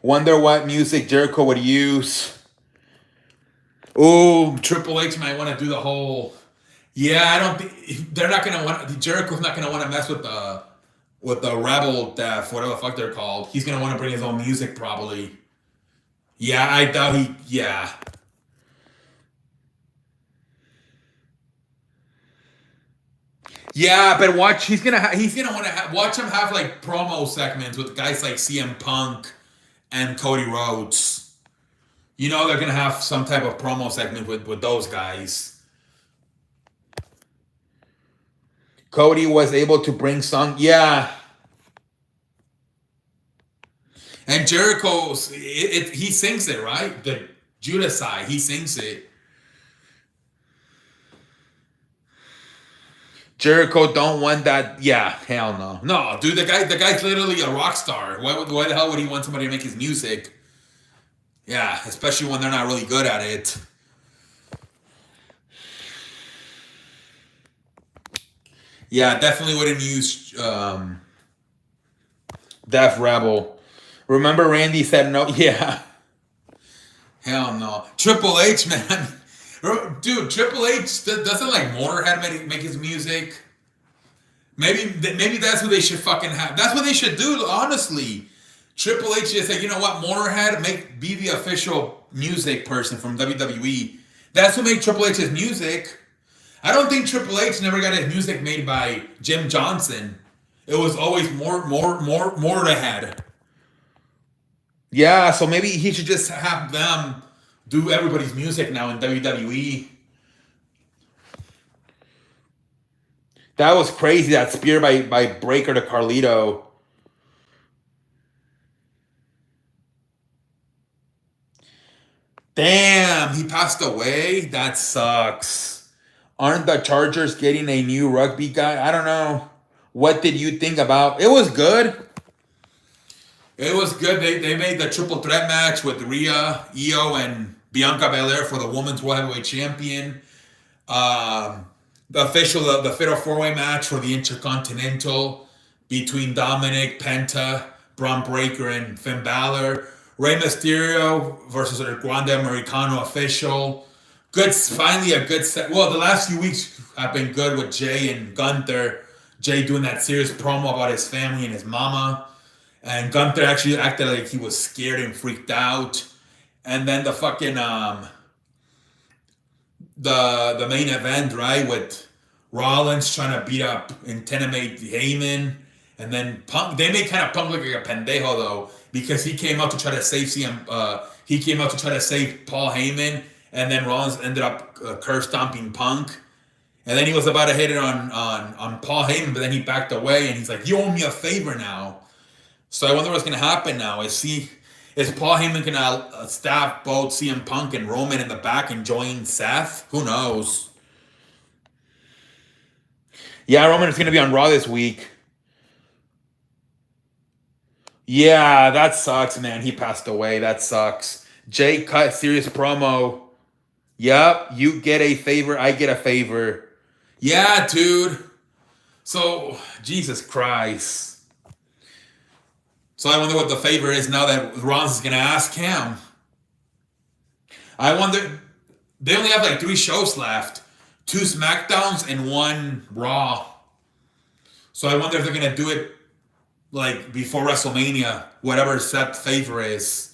Wonder what music Jericho would use. Oh, Triple H might want to do the whole. Yeah, I don't think they're not gonna want. Jericho's not gonna want to mess with the Rebel Death, whatever the fuck they're called. He's gonna want to bring his own music probably. Yeah, I doubt he. Yeah. Yeah, but watch. He's gonna want to watch him have like promo segments with guys like CM Punk and Cody Rhodes. You know they're gonna have some type of promo segment with those guys. Cody was able to bring some, yeah. And Jericho's, he sings it, right? The Judas side, he sings it. Jericho don't want that. Yeah, hell no. No, dude, the guy's literally a rock star. Why the hell would he want somebody to make his music? Yeah, especially when they're not really good at it. Yeah, definitely wouldn't use Def Rebel. Remember Randy said no? Yeah. Hell no. Triple H, man. Dude, Triple H doesn't like Motorhead make his music. Maybe that's what they should fucking have. That's what they should do, honestly. Triple H just said, you know what, Motorhead, be the official music person from WWE. That's what made Triple H his music. I don't think Triple H never got his music made by Jim Johnson. It was always Motorhead. Yeah, so maybe he should just have them do everybody's music now in WWE. That was crazy, that spear by Breaker to Carlito. Damn, he passed away? That sucks. Aren't the Chargers getting a new rugby guy? I don't know. What did you think about? It was good. It was good. They made the triple threat match with Rhea, Io, and Bianca Belair for the Women's World Heavyweight Champion. Um, the Fatal 4-Way match for the Intercontinental between Dominic, Penta, Braun Breaker, and Finn Balor. Rey Mysterio versus the Grande Americano official. Good, finally a good set. Well, the last few weeks have been good with Jay and Gunther. Jay doing that serious promo about his family and his mama. And Gunther actually acted like he was scared and freaked out. And then the fucking the main event, right, with Rollins trying to beat up intimidate Heyman, and then Punk. They made kind of Punk look like a pendejo though, because he came out to try to save he came out to try to save Paul Heyman, and then Rollins ended up curb stomping Punk. And then he was about to hit it on Paul Heyman, but then he backed away and he's like, "You owe me a favor now." So I wonder what's gonna happen now. Is Paul Heyman gonna stab both CM Punk and Roman in the back and join Seth? Who knows? Yeah, Roman is gonna be on Raw this week. Yeah, that sucks, man. He passed away. That sucks. Jay cut serious promo. Yup, you get a favor, I get a favor. Yeah, dude. So, Jesus Christ. So I wonder what the favor is now that Rollins is gonna ask him. I wonder. They only have like 3 shows left, 2 SmackDowns and 1 Raw. So I wonder if they're gonna do it like before WrestleMania, whatever Seth's favor is.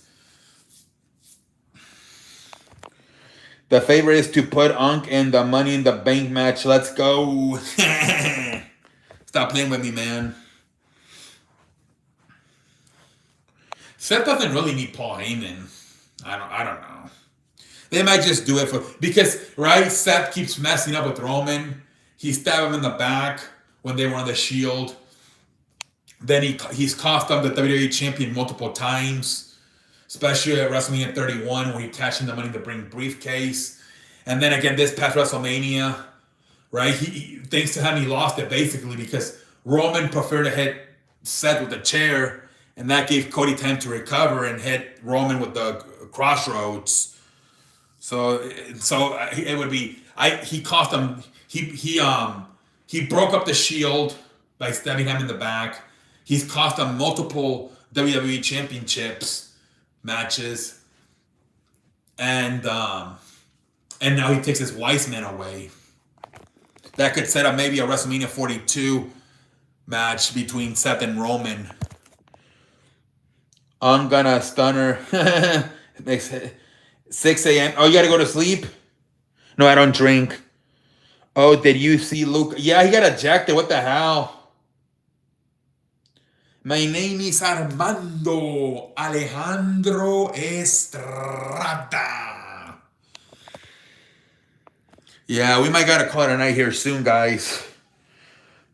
The favor is to put Unk in the Money in the Bank match. Let's go. Stop playing with me, man. Seth doesn't really need Paul Heyman. I don't know. They might just do it because right, Seth keeps messing up with Roman. He stabbed him in the back when they were on the Shield. Then he's cost them the WWE champion multiple times, especially at WrestleMania 31 when he cashed in the Money in the Bank briefcase. And then again this past WrestleMania, right? Thanks to him he lost it basically because Roman preferred to hit Seth with the chair, and that gave Cody time to recover and hit Roman with the crossroads. So it would be he cost him he broke up the Shield by stabbing him in the back. He's cost him multiple WWE championships matches, and now he takes his wise man away. That could set up maybe a WrestleMania 42 match between Seth and Roman. I'm gonna stunner. It makes it 6 a.m. Oh, you gotta go to sleep? No, I don't drink. Oh, did you see Luke? Yeah, he got ejected. What the hell? My name is Armando Alejandro Estrada. Yeah, we might gotta call it a night here soon, guys.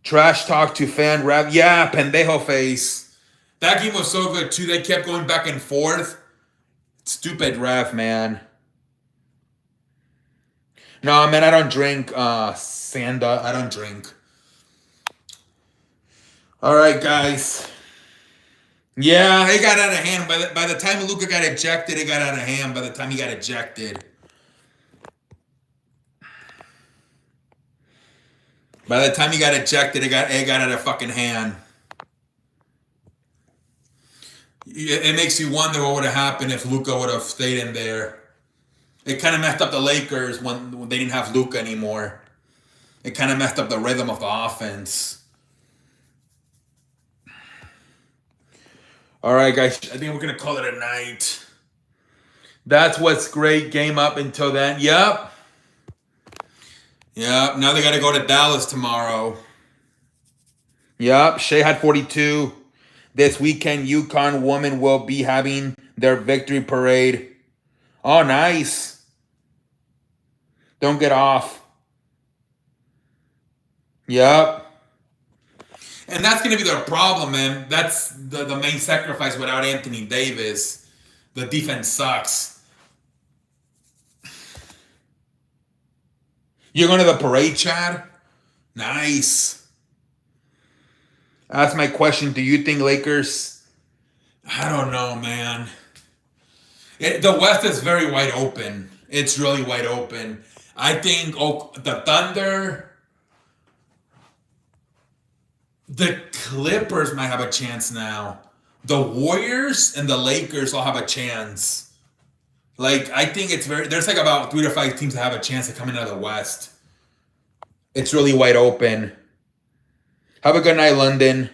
Trash talk to fan rap. Yeah, pendejo face. That game was so good too. They kept going back and forth. Stupid ref, man. No, man, I don't drink, Sanda. I don't drink. All right, guys. Yeah, it got out of hand. By the time Luka got ejected, it got out of hand by the time he got ejected. By the time he got ejected, it got out of fucking hand. It makes you wonder what would have happened if Luka would have stayed in there. It kind of messed up the Lakers when they didn't have Luka anymore. It kind of messed up the rhythm of the offense. All right, guys. I think we're going to call it a night. That's what's great. Game up until then. Yep. Now they got to go to Dallas tomorrow. Yep. Shea had 42. This weekend, UConn women will be having their victory parade. Oh, nice. Don't get off. Yep. And that's going to be their problem, man. That's the main sacrifice without Anthony Davis. The defense sucks. You're going to the parade, Chad? Nice. That's my question. Do you think Lakers I don't know, man. The West is very wide open. It's really wide open. I think the Thunder, the Clippers might have a chance now. The Warriors and the Lakers all have a chance. Like, I think there's like about 3 to 5 teams that have a chance of coming out of the West. It's really wide open. Have a good night, London.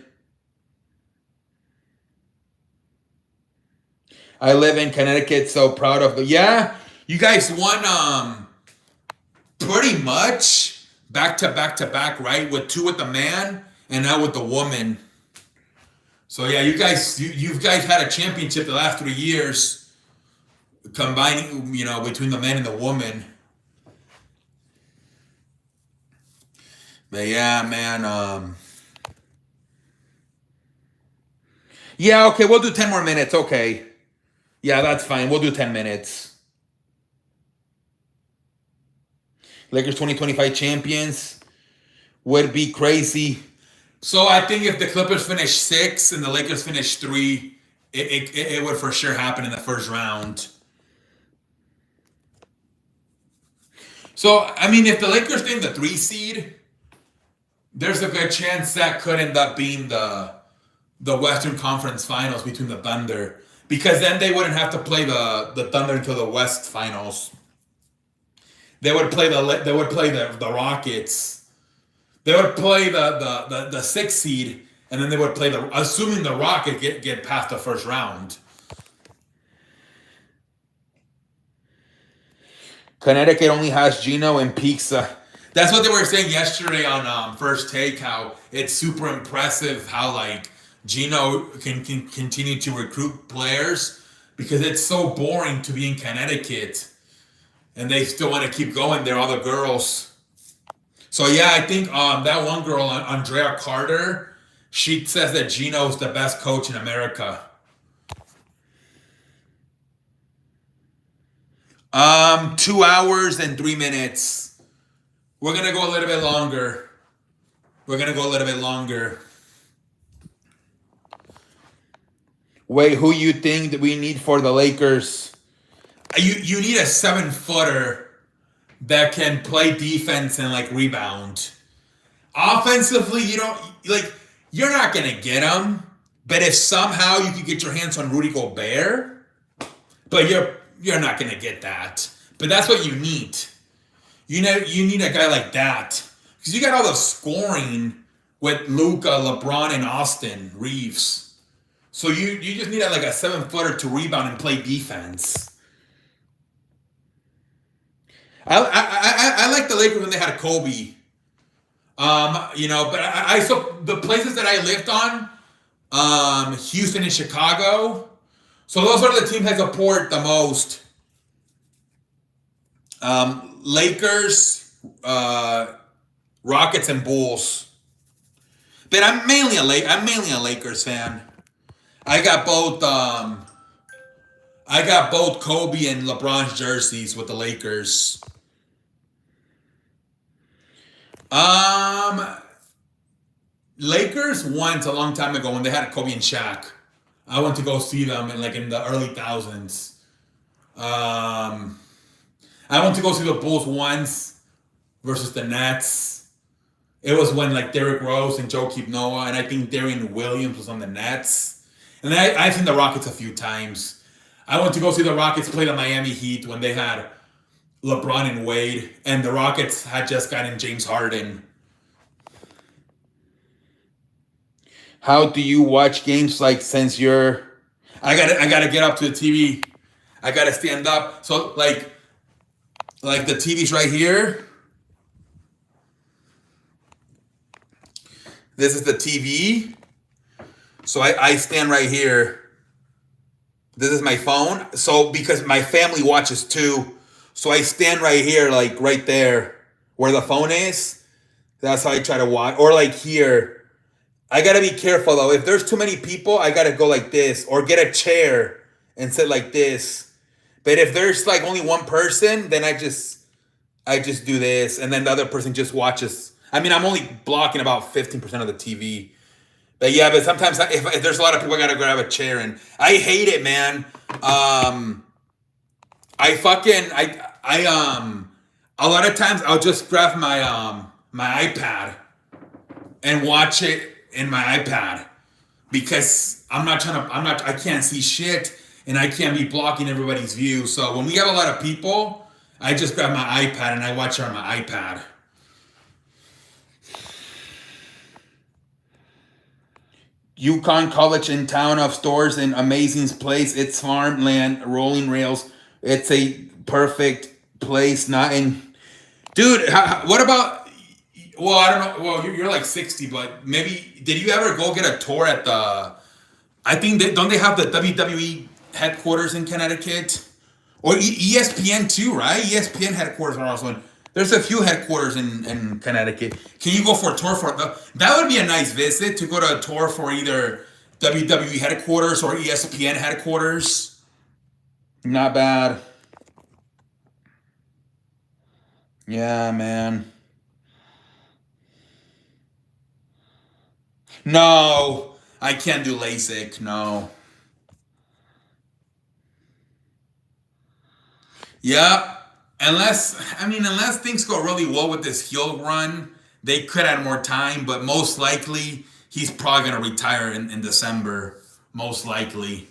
I live in Connecticut, so proud of. But yeah, you guys won pretty much back to back to back, right? With 2 with the man and now with the woman. So yeah, you guys had a championship the last 3 years, combining between the man and the woman. But yeah, man. Yeah, okay, we'll do 10 more minutes. Okay. Yeah, that's fine. We'll do 10 minutes. Lakers 2025 champions would be crazy. So I think if the Clippers finish 6 and the Lakers finish 3, it would for sure happen in the first round. So, I mean, if the Lakers stay in the 3 seed, there's a good chance that could end up being the Western Conference Finals between the Thunder. Because then they wouldn't have to play the Thunder until the West Finals. They would play the Rockets. They would play the 6th seed, and then they would play assuming the Rockets get past the first round. Connecticut only has Gino and Pizza. That's what they were saying yesterday on First Take. How it's super impressive how like Gino can continue to recruit players because it's so boring to be in Connecticut, and they still want to keep going there, all the girls. So yeah, I think that one girl, Andrea Carter, she says that Gino's the best coach in America. 2 hours and 3 minutes. We're gonna go a little bit longer. Wait, who you think that we need for the Lakers? You need a 7-footer that can play defense and like rebound. Offensively, you're not gonna get him. But if somehow you can get your hands on Rudy Gobert, but you're not gonna get that. But that's what you need. You need a guy like that because you got all the scoring with Luka, LeBron, and Austin Reeves. So you just need like a 7-footer to rebound and play defense. I like the Lakers when they had Kobe. But I so the places that I lived on, Houston and Chicago. So those are the teams I support the most. Lakers, Rockets, and Bulls. But I'm mainly a Lakers fan. I got both Kobe and LeBron's jerseys with the Lakers. Lakers once a long time ago when they had Kobe and Shaq. I went to go see them in the early thousands. I went to go see the Bulls once versus the Nets. It was when Derrick Rose and Joakim Noah, and I think Darian Williams was on the Nets. And then I've seen the Rockets a few times. I went to go see the Rockets play the Miami Heat when they had LeBron and Wade, and the Rockets had just gotten James Harden. How do you watch games since you're? I gotta get up to the TV. I gotta stand up. So like the TV's right here. This is the TV. So I stand right here. This is my phone. So because my family watches too, so I stand right here, right there where the phone is. That's how I try to watch. Or here. I gotta be careful though. If there's too many people, I gotta go like this or get a chair and sit like this. But if there's only one person, then I just do this, and then the other person just watches. I mean, I'm only blocking about 15% of the TV. But yeah, but sometimes if there's a lot of people, I gotta grab a chair, and I hate it, man. I fucking a lot of times I'll just grab my iPad and watch it in my iPad because I can't see shit and I can't be blocking everybody's view. So when we have a lot of people, I just grab my iPad and I watch it on my iPad. Yukon College in town of stores and amazing place. It's farmland, rolling rails. It's a perfect place, not in. Dude, what about? Well, I don't know. Well, you're like 60, but maybe did you ever go get a tour at the? I think don't they have the WWE headquarters in Connecticut, or ESPN too, right? ESPN headquarters are also in. There's a few headquarters in Connecticut. Can you go for a tour for the? That would be a nice visit to go to a tour for either WWE headquarters or ESPN headquarters. Not bad. Yeah, man. No, I can't do LASIK. No. Yeah, unless things go really well with this heel run, they could add more time, but most likely he's probably gonna retire in December. Most likely.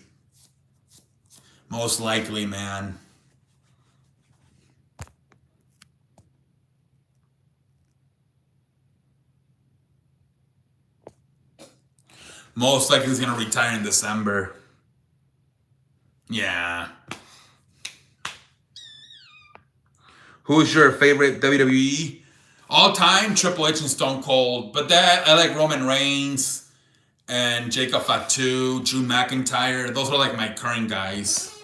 Most likely, man. Most likely he's gonna retire in December. Yeah. Who's your favorite WWE? All time, Triple H and Stone Cold. But that I like Roman Reigns and Jacob Fatu, Drew McIntyre. Those are like my current guys.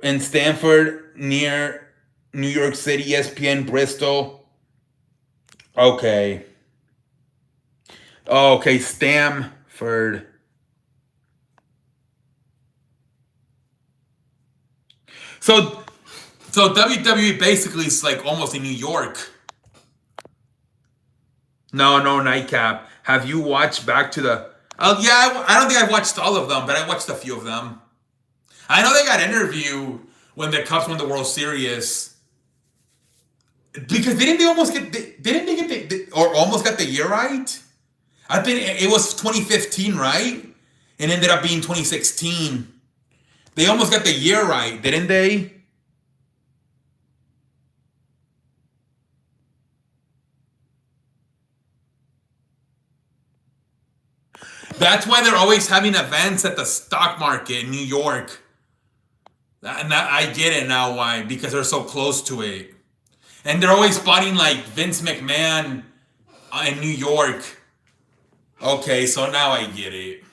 In Stanford, near New York City, ESPN, Bristol. Okay. Oh, okay, Stamford. So WWE basically is like almost in New York. No, Nightcap. Have you watched Back to the? Oh yeah, I don't think I've watched all of them, but I watched a few of them. I know they got interviewed when the Cubs won the World Series because didn't they almost get? Didn't they get or almost got the year right? I think it was 2015, right? And ended up being 2016. They almost got the year right, didn't they? That's why they're always having events at the stock market in New York. And I get it now why, because they're so close to it. And they're always spotting like Vince McMahon in New York. Okay, so now I get it.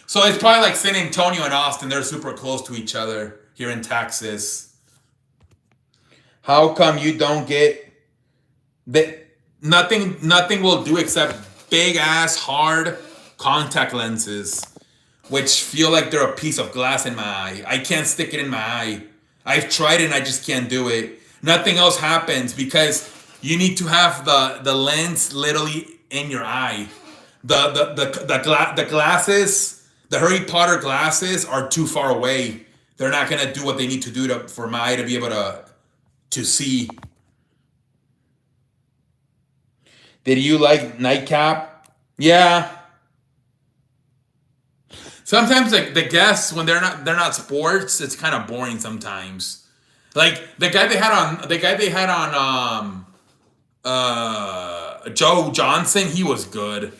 So it's probably like San Antonio and Austin. They're super close to each other here in Texas. How come you don't get that? Nothing will do except big ass hard contact lenses, which feel like they're a piece of glass in my eye. I can't stick it in my eye. I've tried it and I just can't do it. Nothing else happens because you need to have the lens literally in your eye. The glasses, the Harry Potter glasses are too far away. They're not gonna do what they need to do for my eye to be able to see. Did you like Nightcap? Yeah. Sometimes like the guests when they're not sports, it's kind of boring sometimes. Like the guy they had on Joe Johnson, he was good.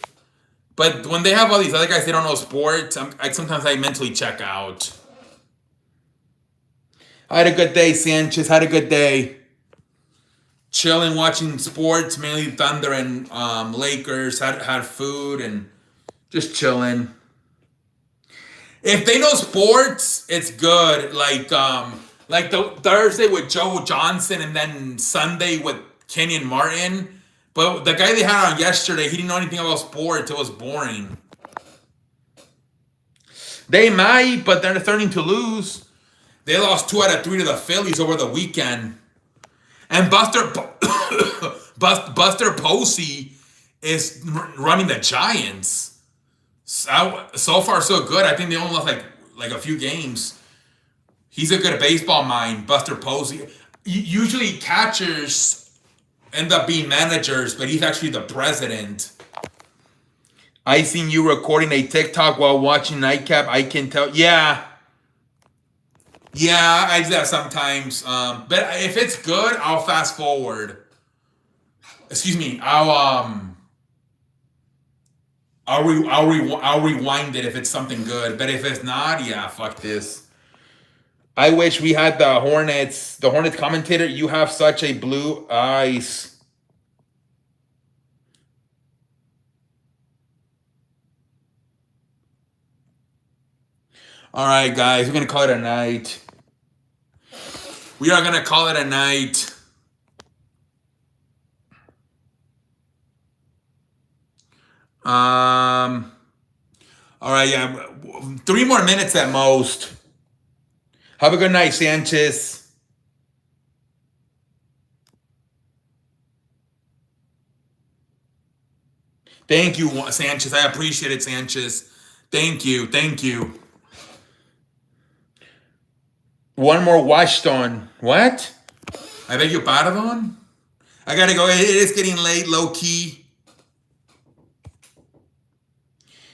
But when they have all these other guys, they don't know sports. Sometimes I mentally check out. I had a good day, Sanchez. Had a good day. Chilling, watching sports, mainly Thunder and Lakers. Had food and just chilling. If they know sports, it's good. Like the Thursday with Joe Johnson and then Sunday with Kenyon Martin. But the guy they had on yesterday, he didn't know anything about sports. It was boring. They might, but they're starting to lose. They lost 2 out of 3 to the Phillies over the weekend. And Buster Posey is running the Giants. So far, so good. I think they only lost like a few games. He's a good baseball mind, Buster Posey. Usually catchers end up being managers, but he's actually the president. I seen you recording a TikTok while watching Nightcap. I can tell. Yeah. Yeah, I do that sometimes. But if it's good, I'll fast forward. Excuse me. I'll rewind it if it's something good. But if it's not, yeah, fuck this. I wish we had the Hornets. The Hornets commentator. You have such a blue eyes. All right, guys, we're gonna call it a night. We are gonna call it a night. All right, yeah, 3 more minutes at most. Have a good night, Sanchez. Thank you, Sanchez. I appreciate it, Sanchez. Thank you, thank you. One more Washington. What? I beg your pardon? I gotta go. It is getting late, low key.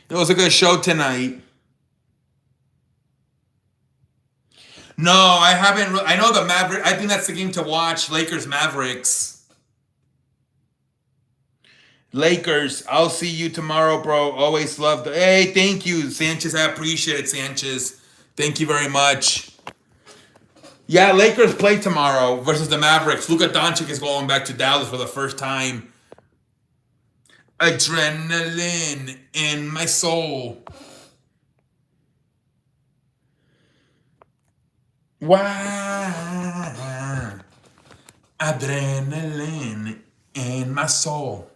It was a good show tonight. No, I haven't. I know the Maverick. I think that's the game to watch. Lakers Mavericks. Lakers. I'll see you tomorrow, bro. Always love the. Hey, thank you, Sanchez. I appreciate it, Sanchez. Thank you very much. Yeah, Lakers play tomorrow versus the Mavericks. Luka Doncic is going back to Dallas for the first time. Adrenaline in my soul. Wow. Adrenaline in my soul.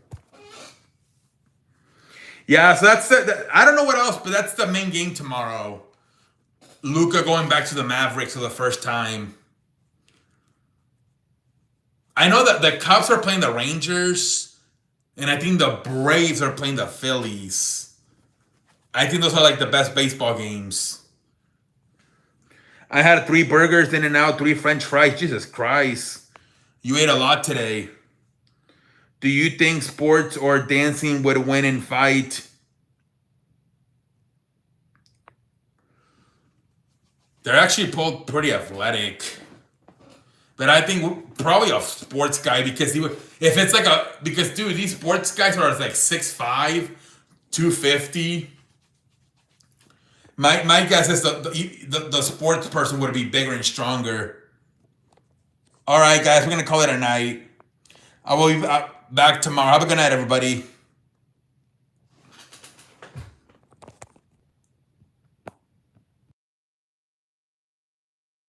Yeah, so that's I don't know what else, but that's the main game tomorrow. Luka going back to the Mavericks for the first time. I know that the Cubs are playing the Rangers, and I think the Braves are playing the Phillies. I think those are like the best baseball games. I had 3 burgers, In-N-Out, 3 French fries. Jesus Christ. You ate a lot today. Do you think sports or dancing would win in fight? They're actually both pretty athletic. But I think probably a sports guy because he would, if it's like because dude, these sports guys are like 6'5", 250. My guess is the sports person would be bigger and stronger. All right, guys, we're going to call it a night. I will be back tomorrow. Have a good night, everybody.